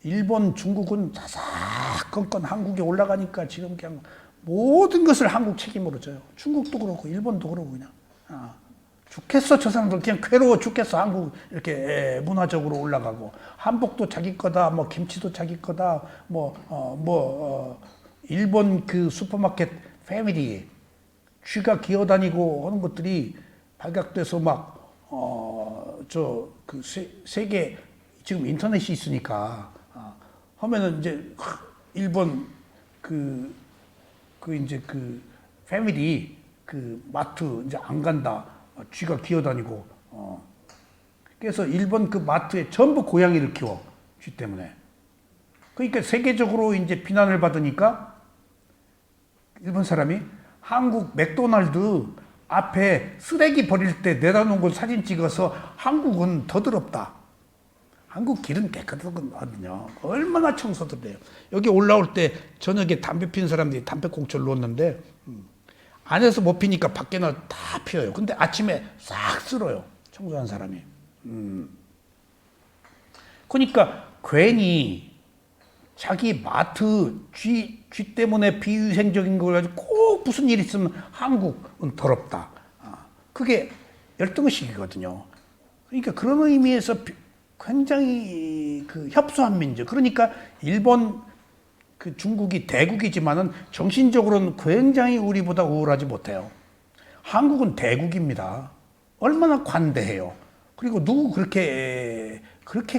일본, 중국은 사사건건 한국에 올라가니까 지금 그냥 모든 것을 한국 책임으로 져요. 중국도 그렇고 일본도 그렇고 그냥. 죽겠어. 저 사람들 그냥 괴로워 죽겠어. 한국 이렇게 문화적으로 올라가고 한복도 자기 거다. 뭐 김치도 자기 거다. 일본 그 슈퍼마켓 패밀리 쥐가 기어다니고 하는 것들이 발각돼서 막 그 세계 지금 인터넷이 있으니까 하면은 이제 일본 그 이제 그 패밀리 그 마트 이제 안 간다. 쥐가 기어다니고. 그래서 일본 그 마트에 전부 고양이를 키워. 쥐 때문에. 그러니까 세계적으로 이제 비난을 받으니까 일본 사람이 한국 맥도날드 앞에 쓰레기 버릴 때 내다 놓은 걸 사진 찍어서 한국은 더 더럽다. 한국 길은 깨끗하거든요. 얼마나 청소들 해요. 여기 올라올 때 저녁에 담배 피는 사람들이 담배꽁초를 놓았는데 안에서 못 피니까 밖에 나다 피워요. 근데 아침에 싹 쓸어요. 청소한 사람이. 그러니까 괜히 자기 마트 쥐 때문에 비위생적인 걸 가지고 꼭 무슨 일 있으면 한국은 더럽다. 그게 열등의식이거든요. 그러니까 그런 의미에서 굉장히 그 협소한 민족. 그러니까 일본, 그 중국이 대국이지만은 정신적으로는 굉장히 우리보다 우월하지 못해요. 한국은 대국입니다. 얼마나 관대해요. 그리고 누구 그렇게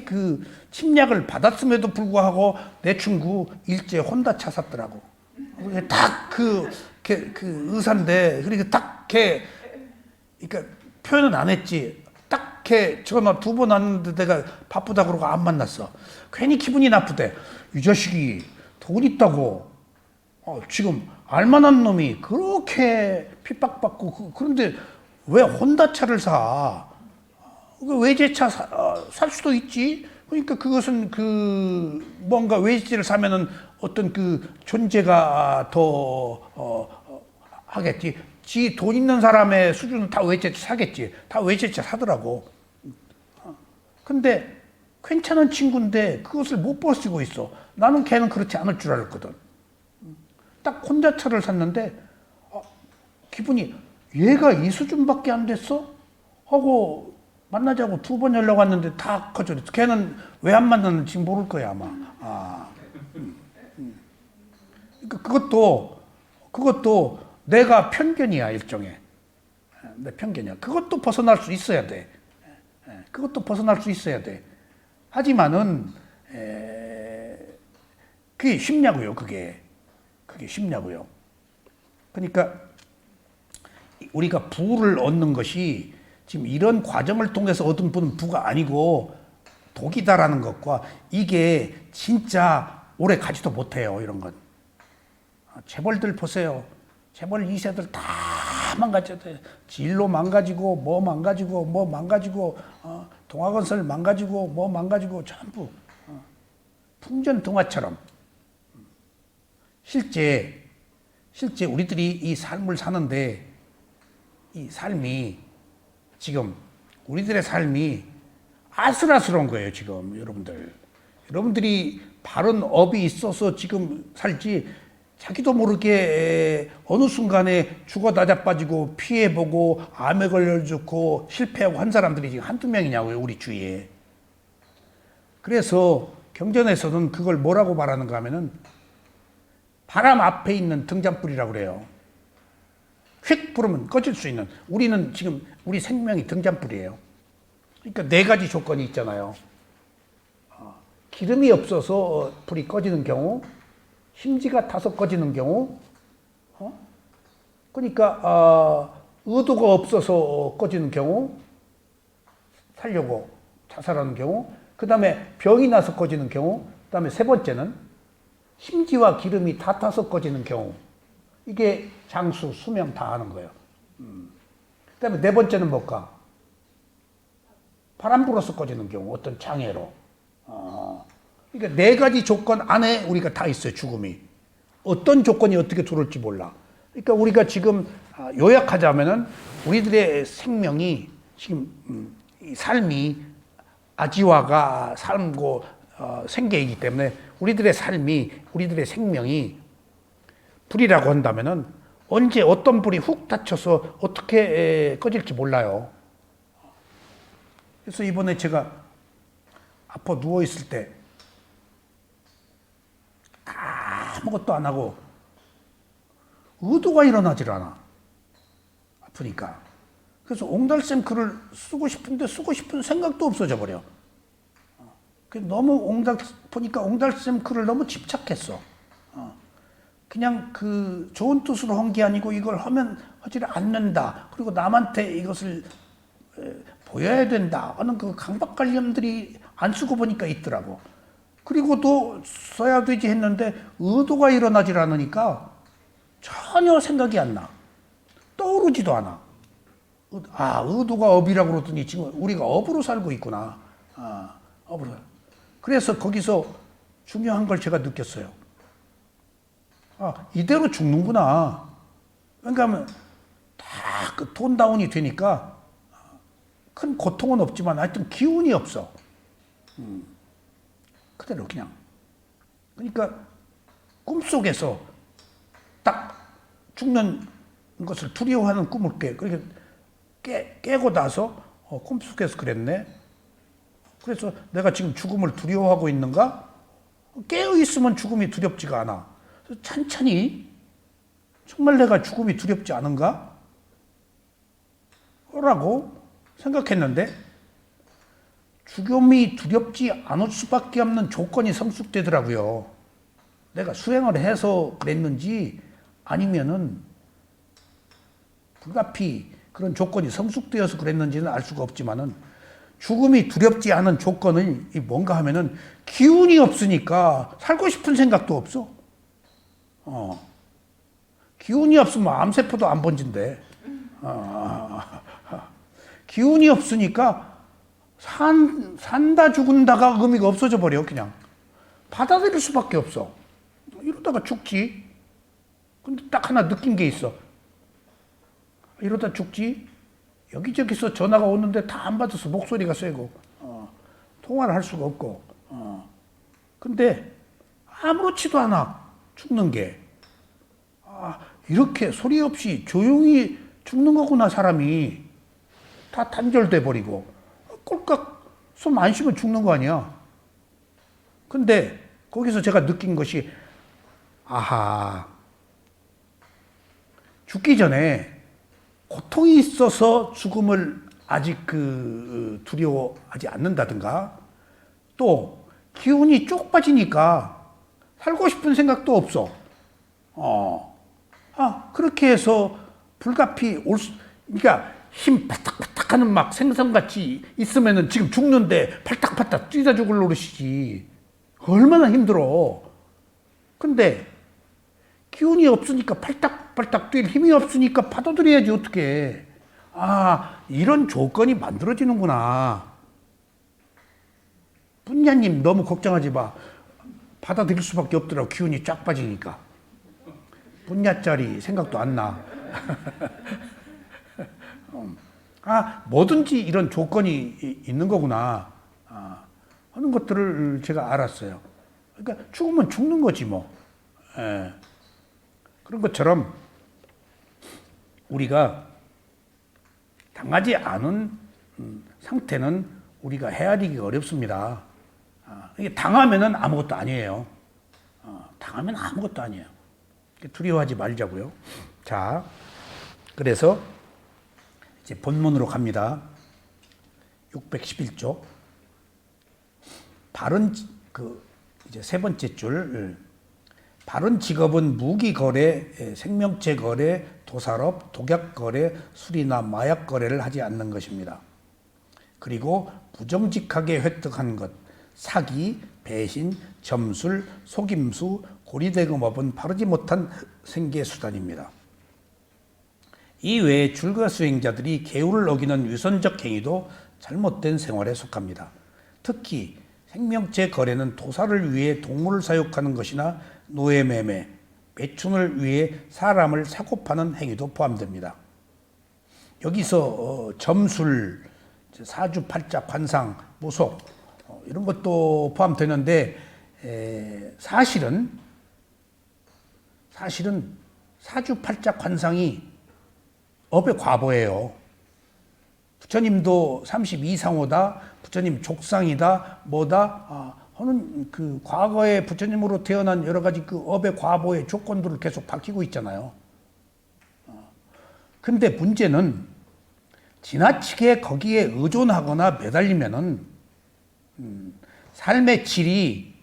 그 침략을 받았음에도 불구하고 내 친구 일제 혼다차 샀더라고. 딱 그 의사인데, 그러니까 딱 그러니까 표현은 안 했지. 딱 전화 2번 왔는데 내가 바쁘다 그러고 안 만났어. 괜히 기분이 나쁘대. 이 자식이 돈 있다고 지금 알만한 놈이 그렇게 핍박받고 그런데 왜 혼다차를 사? 외제차 살 수도 있지. 그러니까 그것은 그 뭔가 외제차를 사면은 어떤 그 존재가 더 하겠지. 지 돈 있는 사람의 수준은 다 외제차 사겠지. 다 외제차 사더라고. 근데 괜찮은 친구인데 그것을 못 버티고 있어. 나는 걔는 그렇지 않을 줄 알았거든. 딱 혼자 차를 샀는데 기분이 얘가 이 수준밖에 안 됐어? 하고 만나자고 2번 연락 왔는데 다 거절했어. 걔는 왜 안 만났는지 모를 거야 아마. 그러니까 그것도 내가 편견이야 일종의. 내 편견이야. 그것도 벗어날 수 있어야 돼. 그것도 벗어날 수 있어야 돼. 하지만은 그게 쉽냐고요. 그게 쉽냐고요. 그러니까 우리가 부를 얻는 것이 지금 이런 과정을 통해서 얻은 부가 아니고 독이다라는 것과 이게 진짜 오래 가지도 못해요. 이런 건. 재벌들 보세요. 재벌 2세들 다 망가졌어요. 진로 망가지고 뭐 망가지고 동아건설 망가지고 뭐 망가지고 전부 풍전등화처럼. 실제 우리들이 이 삶을 사는데 이 삶이 지금 우리들의 삶이 아슬아슬한 거예요. 지금 여러분들이 바른 업이 있어서 지금 살지 자기도 모르게 어느 순간에 죽어 나자빠지고 피해보고 암에 걸려 죽고 실패하고 한 사람들이 지금 한두 명이냐고요. 우리 주위에. 그래서 경전에서는 그걸 뭐라고 말하는가 하면은 바람 앞에 있는 등잔불이라고 그래요. 휙 불으면 꺼질 수 있는. 우리는 지금 우리 생명이 등잔불이에요. 그러니까 4가지 조건이 있잖아요. 기름이 없어서 불이 꺼지는 경우, 심지가 타서 꺼지는 경우, 그러니까 의도가 없어서 꺼지는 경우, 살려고 자살하는 경우, 그 다음에 병이 나서 꺼지는 경우, 그 다음에 3번째는 심지와 기름이 다 타서 꺼지는 경우. 이게 장수, 수명 다 하는 거예요. 그 다음에 4번째는 뭘까? 바람 불어서 꺼지는 경우, 어떤 장애로. 그러니까 4가지 조건 안에 우리가 다 있어요, 죽음이. 어떤 조건이 어떻게 들어올지 몰라. 그러니까 우리가 지금 요약하자면은 우리들의 생명이 지금 이 삶이 아지와가 삶고 생계이기 때문에 우리들의 삶이, 우리들의 생명이 불이라고 한다면은 언제 어떤 불이 훅 닫혀서 어떻게 꺼질지 몰라요. 그래서 이번에 제가 아파 누워있을 때 아무것도 안 하고 의도가 일어나질 않아. 아프니까. 그래서 옹달샘크를 쓰고 싶은데 쓰고 싶은 생각도 없어져 버려. 너무 보니까 옹달샘크를 너무 집착했어. 그냥 그 좋은 뜻으로 한 게 아니고 이걸 하면 하지를 않는다. 그리고 남한테 이것을 보여야 된다 하는 그 강박관념들이 안 쓰고 보니까 있더라고. 그리고 또 써야 되지 했는데 의도가 일어나질 않으니까 전혀 생각이 안 나. 떠오르지도 않아. 아, 의도가 업이라고 그러더니 지금 우리가 업으로 살고 있구나. 아, 업으로. 그래서 거기서 중요한 걸 제가 느꼈어요. 아, 이대로 죽는구나. 그러니까 다 그 톤다운이 되니까 큰 고통은 없지만 하여튼 기운이 없어. 그대로 그냥. 그러니까 꿈속에서 딱 죽는 것을 두려워하는 꿈을 깨고 나서 꿈속에서 그랬네. 그래서 내가 지금 죽음을 두려워하고 있는가? 깨어 있으면 죽음이 두렵지가 않아. 찬찬히 정말 내가 죽음이 두렵지 않은가? 라고 생각했는데 죽음이 두렵지 않을 수밖에 없는 조건이 성숙되더라고요. 내가 수행을 해서 그랬는지 아니면은 불가피 그런 조건이 성숙되어서 그랬는지는 알 수가 없지만은 죽음이 두렵지 않은 조건은 뭔가 하면은 기운이 없으니까 살고 싶은 생각도 없어. 기운이 없으면 암세포도 안 번진대. 기운이 없으니까 산다 죽은다가 의미가 없어져 버려. 그냥 받아들일 수밖에 없어. 이러다가 죽지. 근데 딱 하나 느낀 게 있어. 이러다 죽지. 여기저기서 전화가 오는데 다 안 받아서 목소리가 세고 통화를 할 수가 없고 근데 아무렇지도 않아. 죽는 게. 아, 이렇게 소리 없이 조용히 죽는 거구나. 사람이 다 단절돼 버리고 꼴깍 숨 안 쉬면 죽는 거 아니야. 근데 거기서 제가 느낀 것이 아하, 죽기 전에 고통이 있어서 죽음을 아직 두려워하지 않는다든가 또 기운이 쭉 빠지니까 살고 싶은 생각도 없어. 그렇게 해서 불가피 그러니까 힘 바닥바닥 하는 막 생선같이 있으면은 지금 죽는데 팔딱팔딱 뛰다 죽을 노릇이지. 얼마나 힘들어. 근데 기운이 없으니까 팔딱팔딱 뛸 힘이 없으니까 받아들여야지 어떻게. 아, 이런 조건이 만들어지는구나. 분야님 너무 걱정하지 마. 받아들일 수밖에 없더라고. 기운이 쫙 빠지니까. 분야짜리 생각도 안 나. 뭐든지 이런 조건이 있는 거구나 하는 것들을 제가 알았어요. 그러니까 죽으면 죽는 거지 뭐. 그런 것처럼 우리가 당하지 않은 상태는 우리가 헤아리기가 어렵습니다. 이게 당하면은 아무것도 아니에요. 당하면 아무것도 아니에요. 두려워하지 말자고요. 자, 그래서 이제 본문으로 갑니다. 611조. 바른 이제 세 번째 줄. 바른 직업은 무기 거래, 생명체 거래, 도살업, 독약 거래, 술이나 마약 거래를 하지 않는 것입니다. 그리고 부정직하게 획득한 것, 사기, 배신, 점술, 속임수, 고리대금업은 바르지 못한 생계수단입니다. 이 외에 줄과수행자들이 계율을 어기는 위선적 행위도 잘못된 생활에 속합니다. 특히 생명체 거래는 도살을 위해 동물을 사육하는 것이나 노예매매, 매춘을 위해 사람을 사고 파는 행위도 포함됩니다. 여기서 점술, 사주팔자, 관상, 무속 이런 것도 포함되는데 사실은 사주팔자, 관상이 업의 과보예요. 부처님도 32상호다, 부처님 족상이다, 뭐다 하는 그 과거에 부처님으로 태어난 여러 가지 그 업의 과보의 조건들을 계속 밝히고 있잖아요. 근데 문제는 지나치게 거기에 의존하거나 매달리면은 삶의 질이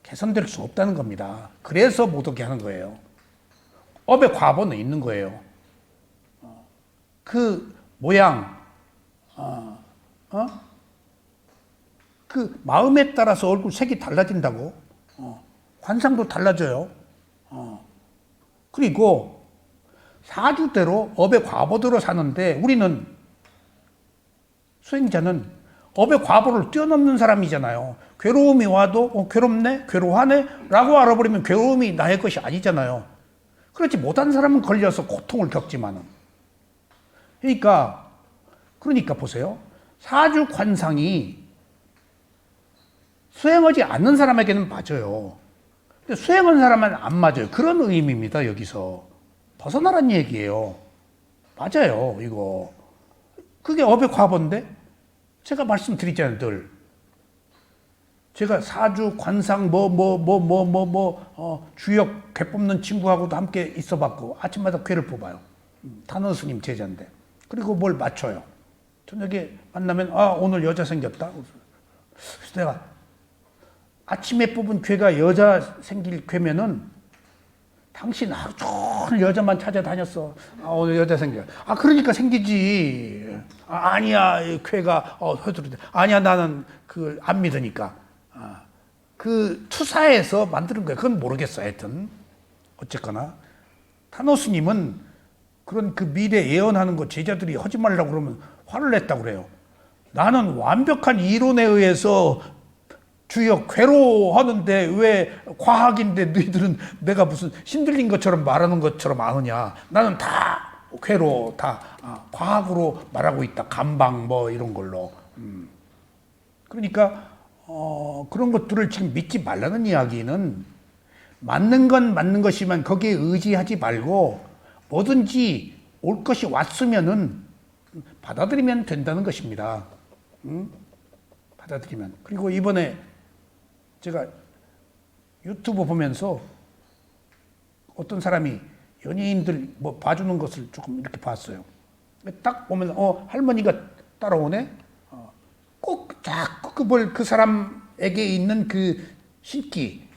개선될 수 없다는 겁니다. 그래서 못 오게 하는 거예요. 업의 과보는 있는 거예요. 그 모양, 그 마음에 따라서 얼굴 색이 달라진다고. 관상도 달라져요. 그리고 사주대로 업의 과보대로 사는데 우리는 수행자는 업의 과보를 뛰어넘는 사람이잖아요. 괴로움이 와도 괴롭네? 괴로워하네? 라고 알아버리면 괴로움이 나의 것이 아니잖아요. 그렇지 못한 사람은 걸려서 고통을 겪지만은. 그러니까 보세요. 사주 관상이 수행하지 않는 사람에게는 맞아요. 근데 수행한 사람은 안 맞아요. 그런 의미입니다, 여기서. 벗어나란 얘기예요. 맞아요, 이거. 그게 업의 과보인데? 제가 말씀드리잖아요, 늘. 제가 사주, 관상, 주역, 괴 뽑는 친구하고도 함께 있어 봤고, 아침마다 괴를 뽑아요. 단원 스님 제자인데. 그리고 뭘 맞춰요. 저녁에 만나면, 오늘 여자 생겼다. 그래서 내가 아침에 뽑은 괴가 여자 생길 괴면은 당신 하루 종일 여자만 찾아다녔어. 오늘 여자 생겨. 그러니까 생기지. 아니야, 괴가, hö드르대. 아니야, 나는 안 믿으니까. 그 투사에서 만드는 거야. 그건 모르겠어, 하여튼. 어쨌거나. 타노스님은 그런 그 미래 예언하는 거 제자들이 하지 말라고 그러면 화를 냈다고 그래요. 나는 완벽한 이론에 의해서 주역 괴로워하는데 왜 과학인데 너희들은 내가 무슨 신들린 것처럼 말하는 것처럼 아느냐. 나는 다 괴로 다 과학으로 말하고 있다. 감방 이런 걸로. 그러니까 그런 것들을 지금 믿지 말라는 이야기는 맞는 건 맞는 것이면 거기에 의지하지 말고 뭐든지 올 것이 왔으면은 받아들이면 된다는 것입니다. 받아들이면. 그리고 이번에 제가 유튜브 보면서 어떤 사람이 연예인들 봐주는 것을 조금 이렇게 봤어요. 딱 보면 할머니가 따라오네. 꼭 자꾸 그 사람에게 있는 그 신기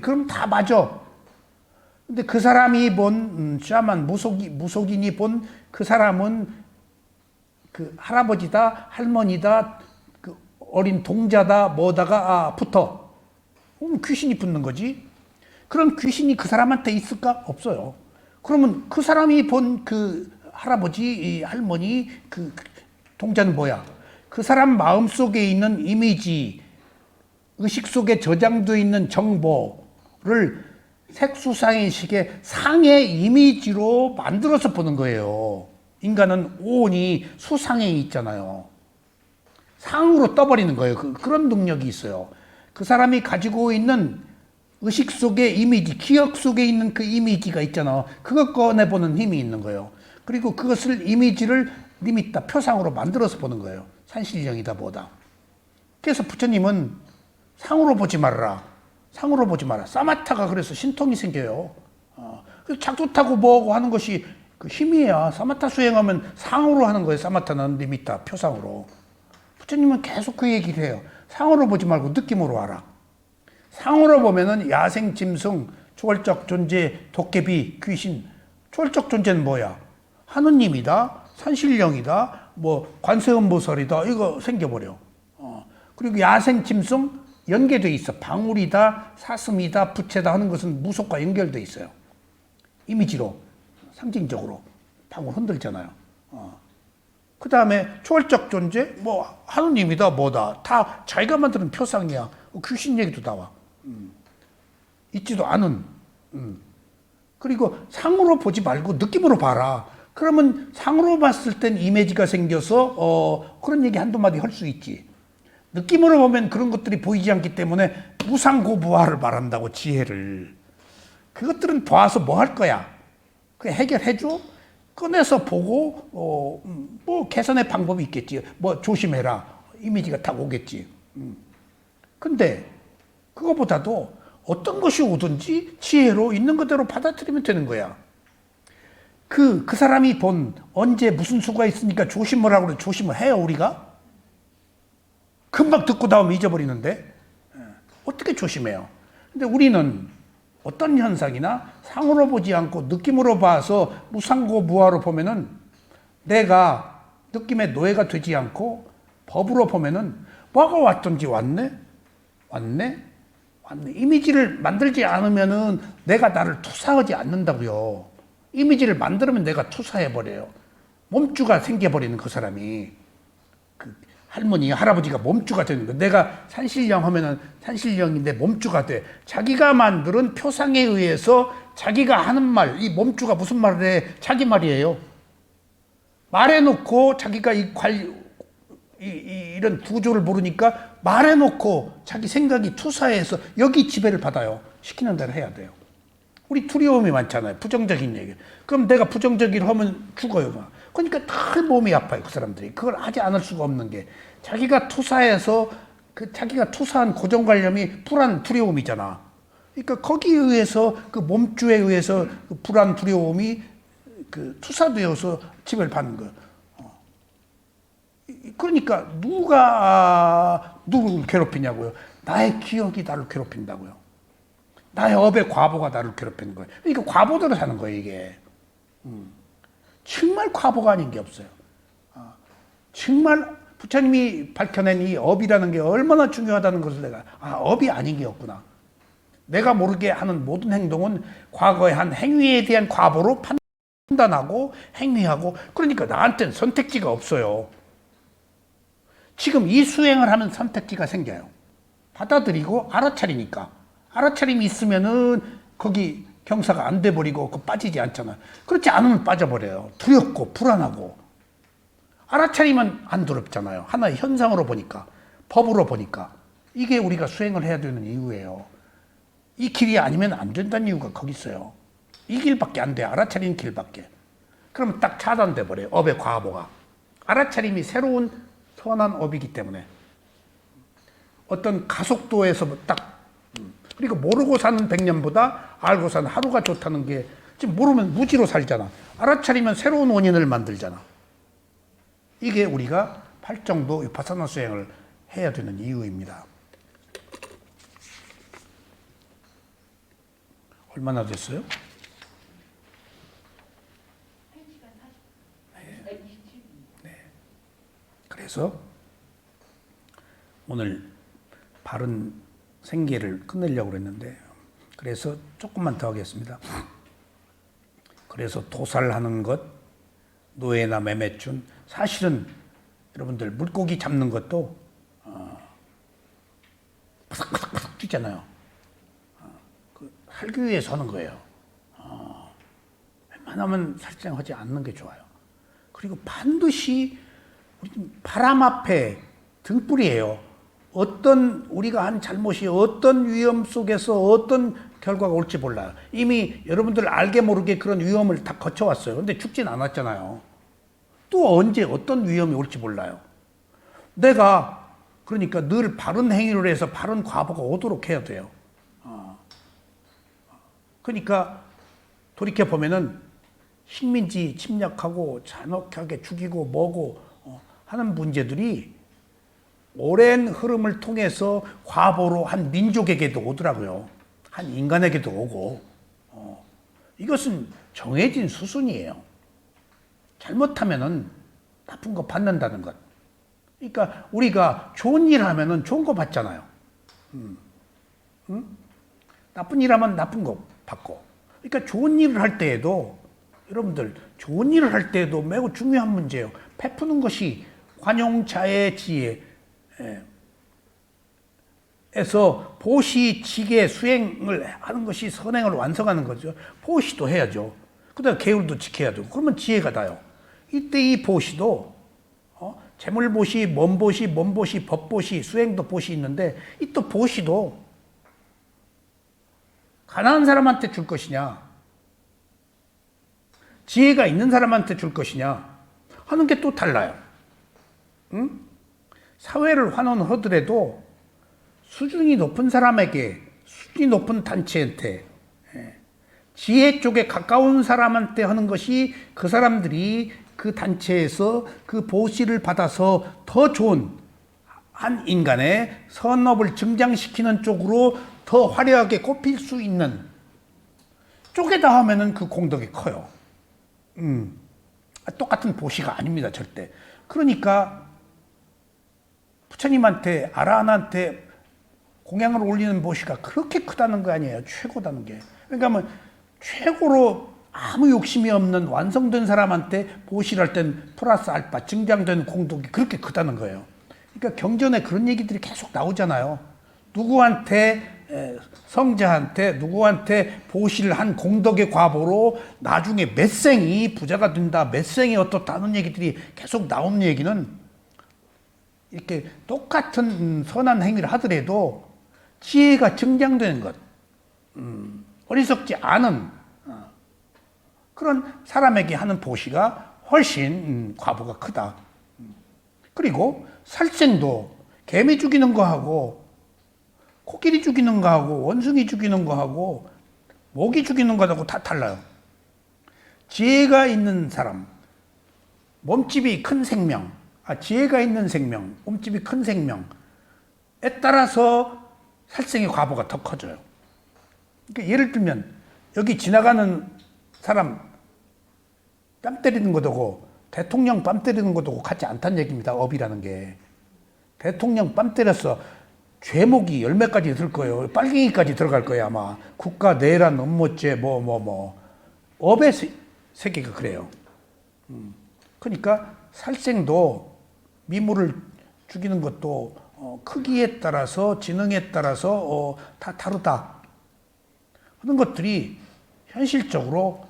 그럼 다 맞아. 근데 그 사람이 본 샤만 무속인이 본 그 사람은 그 할아버지다 할머니다 그 어린 동자다 뭐다가 붙어. 귀신이 붙는 거지. 그럼 귀신이 그 사람한테 있을까? 없어요. 그러면 그 사람이 본 그 할아버지 할머니 그 동자는 뭐야? 그 사람 마음속에 있는 이미지, 의식 속에 저장되어 있는 정보를 색수상인식의 상의 이미지로 만들어서 보는 거예요. 인간은 오온이 수상에 있잖아요. 상으로 떠버리는 거예요. 그런 능력이 있어요. 그 사람이 가지고 있는 의식 속의 이미지, 기억 속에 있는 그 이미지가 있잖아. 그것 꺼내보는 힘이 있는 거예요. 그리고 그것을 이미지를 리미타, 표상으로 만들어서 보는 거예요. 산신령이다 뭐다. 그래서 부처님은 상으로 보지 말아라. 상으로 보지 마라. 사마타가 그래서 신통이 생겨요. 작두 타고 뭐하고 하는 것이 그 힘이야. 사마타 수행하면 상으로 하는 거예요. 사마타는 리미타, 표상으로. 부처님은 계속 그 얘기를 해요. 상으로 보지 말고 느낌으로 와라. 상으로 보면은 야생, 짐승, 초월적 존재, 도깨비, 귀신. 초월적 존재는 뭐야? 하느님이다, 산신령이다, 관세음보살이다. 이거 생겨버려. 그리고 야생, 짐승 연계돼 있어. 방울이다, 사슴이다, 부채다 하는 것은 무속과 연결돼 있어요. 이미지로, 상징적으로. 방울 흔들잖아요. 그 다음에 초월적 존재, 하느님이다, 뭐다. 다 자기가 만드는 표상이야. 귀신 얘기도 나와. 있지도 않은. 그리고 상으로 보지 말고 느낌으로 봐라. 그러면 상으로 봤을 땐 이미지가 생겨서 그런 얘기 한두 마디 할 수 있지. 느낌으로 보면 그런 것들이 보이지 않기 때문에 무상고부화를 말한다고, 지혜를. 그것들은 봐서 뭐 할 거야? 그 해결해줘? 꺼내서 보고 개선의 방법이 있겠지. 조심해라. 이미지가 딱 오겠지. 근데 그거보다도 어떤 것이 오든지 지혜로 있는 그대로 받아들이면 되는 거야. 그 사람이 본 언제 무슨 수가 있으니까 조심을 하고 그래. 조심을 해요, 우리가? 금방 듣고 나오면 잊어버리는데 어떻게 조심해요? 근데 우리는 어떤 현상이나 상으로 보지 않고 느낌으로 봐서 무상고 무아로 보면은 내가 느낌의 노예가 되지 않고 법으로 보면은 뭐가 왔든지 왔네? 왔네? 왔네. 이미지를 만들지 않으면은 내가 나를 투사하지 않는다고요. 이미지를 만들면 내가 투사해버려요. 몸주가 생겨버리는 그 사람이. 그 할머니, 할아버지가 몸주가 되는 거예요. 내가 산신령 하면은 산신령인데 몸주가 돼. 자기가 만드는 표상에 의해서 자기가 하는 말, 이 몸주가 무슨 말을 해? 자기 말이에요. 말해놓고 자기가 이런 구조를 모르니까 말해놓고 자기 생각이 투사해서 여기 지배를 받아요. 시키는 대로 해야 돼요. 우리 두려움이 많잖아요. 부정적인 얘기. 그럼 내가 부정적인 하면 죽어요. 막. 그러니까 다 몸이 아파요. 그 사람들이. 그걸 하지 않을 수가 없는 게 자기가 투사해서 그 자기가 투사한 고정관념이 불안, 두려움이잖아. 그러니까 거기에 의해서 그 몸주에 의해서 그 불안, 두려움이 그 투사되어서 지배를 받는 거예요. 그러니까 누가 누구를 괴롭히냐고요. 나의 기억이 나를 괴롭힌다고요. 나의 업의 과보가 나를 괴롭히는 거예요. 그러니까 과보대로 사는 거예요, 이게. 정말 과보가 아닌 게 없어요. 정말 부처님이 밝혀낸 이 업이라는 게 얼마나 중요하다는 것을 내가, 업이 아닌 게 없구나. 내가 모르게 하는 모든 행동은 과거에 한 행위에 대한 과보로 판단하고 행위하고, 그러니까 나한테는 선택지가 없어요. 지금 이 수행을 하면 선택지가 생겨요. 받아들이고 알아차리니까. 알아차림이 있으면은 거기 경사가 안 돼버리고 그 빠지지 않잖아. 그렇지 않으면 빠져버려요. 두렵고 불안하고. 알아차리면 안 두렵잖아요. 하나의 현상으로 보니까, 법으로 보니까. 이게 우리가 수행을 해야 되는 이유예요. 이 길이 아니면 안 된다는 이유가 거기 있어요. 이 길밖에 안 돼. 알아차리는 길밖에. 그러면 딱 차단돼 버려요. 업의 과보가. 알아차림이 새로운 선한 업이기 때문에. 어떤 가속도에서 딱, 그리고 모르고 사는 100년보다 알고 사는 하루가 좋다는 게, 지금 모르면 무지로 살잖아. 알아차리면 새로운 원인을 만들잖아. 이게 우리가 팔정도 위파사나 수행을 해야 되는 이유입니다. 얼마나 됐어요? 네. 그래서 오늘 바른 생계를 끝내려고 그랬는데, 그래서 조금만 더 하겠습니다. 그래서 도살하는 것, 노예나 매매춘, 사실은 여러분들 물고기 잡는 것도 바삭바삭바삭 뛰잖아요. 그 살기 위해서 하는 거예요. 웬만하면 살생하지 않는 게 좋아요. 그리고 반드시 바람 앞에 등불이에요. 어떤 우리가 한 잘못이 어떤 위험 속에서 어떤 결과가 올지 몰라요. 이미 여러분들 알게 모르게 그런 위험을 다 거쳐왔어요. 근데 죽진 않았잖아요. 또 언제 어떤 위험이 올지 몰라요. 내가 그러니까 늘 바른 행위를 해서 바른 과보가 오도록 해야 돼요. 그러니까 돌이켜보면은 식민지 침략하고 잔혹하게 죽이고 뭐고 하는 문제들이 오랜 흐름을 통해서 과보로 한 민족에게도 오더라고요. 한 인간에게도 오고. 이것은 정해진 수순이에요. 잘못하면은 나쁜 거 받는다는 것. 그러니까 우리가 좋은 일 하면은 좋은 거 받잖아요. 나쁜 일 하면 나쁜 거 받고. 그러니까 좋은 일을 할 때에도, 여러분들 좋은 일을 할 때에도 매우 중요한 문제예요. 베푸는 것이 관용자의 지혜. 에서 보시, 지계, 수행을 하는 것이 선행을 완성하는 거죠. 보시도 해야죠. 그 다음에 계율도 지켜야 되고. 그러면 지혜가 나요. 이때 이 보시도 재물보시, 몸보시, 몸보시, 법보시, 수행도 보시 있는데, 이 또 보시도 가난한 사람한테 줄 것이냐, 지혜가 있는 사람한테 줄 것이냐 하는 게 또 달라요. 응? 사회를 환원하더라도 수준이 높은 사람에게, 수준이 높은 단체한테, 지혜 쪽에 가까운 사람한테 하는 것이 그 사람들이 그 단체에서 그 보시를 받아서 더 좋은 한 인간의 선업을 증장시키는 쪽으로 더 화려하게 꼽힐 수 있는 쪼개다 하면은 그 공덕이 커요. 똑같은 보시가 아닙니다, 절대. 그러니까 부처님한테, 아라한한테 공양을 올리는 보시가 그렇게 크다는 거 아니에요. 최고다는 게. 그러니까 뭐 최고로 아무 욕심이 없는 완성된 사람한테 보시를 할 땐 플러스 알파 증장된 공덕이 그렇게 크다는 거예요. 그러니까 경전에 그런 얘기들이 계속 나오잖아요. 누구한테 성자한테 누구한테 보시를 한 공덕의 과보로 나중에 몇 생이 부자가 된다, 몇 생이 어떻다는 얘기들이 계속 나오는 얘기는 이렇게 똑같은 선한 행위를 하더라도 지혜가 증장되는 것, 어리석지 않은 그런 사람에게 하는 보시가 훨씬 과보가 크다. 그리고 살생도 개미 죽이는 거하고 코끼리 죽이는 거하고 원숭이 죽이는 거하고 모기 죽이는 거하고 다 달라요. 지혜가 있는 사람, 몸집이 큰 생명, 지혜가 있는 생명, 몸집이 큰 생명에 따라서 살생의 과보가 더 커져요. 그러니까 예를 들면 여기 지나가는 사람 뺨 때리는 것하고 대통령 뺨 때리는 것하고 같지 않다는 얘기입니다. 업이라는 게. 대통령 뺨 때렸어. 죄목이 열매까지 들 거예요. 빨갱이까지 들어갈 거예요, 아마. 국가 내란 업무죄 업의 세계가 그래요. 그러니까 살생도 미물을 죽이는 것도 크기에 따라서 지능에 따라서 다 다르다 하는 것들이 현실적으로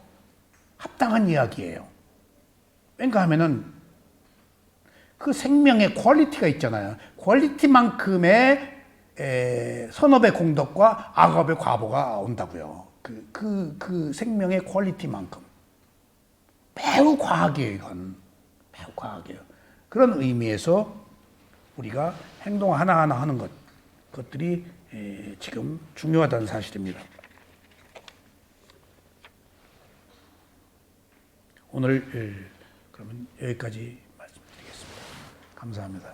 합당한 이야기예요. 왜인가 하면은 그 생명의 퀄리티가 있잖아요. 퀄리티만큼의 선업의 공덕과 악업의 과보가 온다고요. 그 생명의 퀄리티만큼. 매우 과학이에요, 이건. 매우 과학이에요. 그런 의미에서 우리가 행동 하나하나 하는 그것들이 지금 중요하다는 사실입니다. 오늘 그러면 여기까지 말씀드리겠습니다. 감사합니다.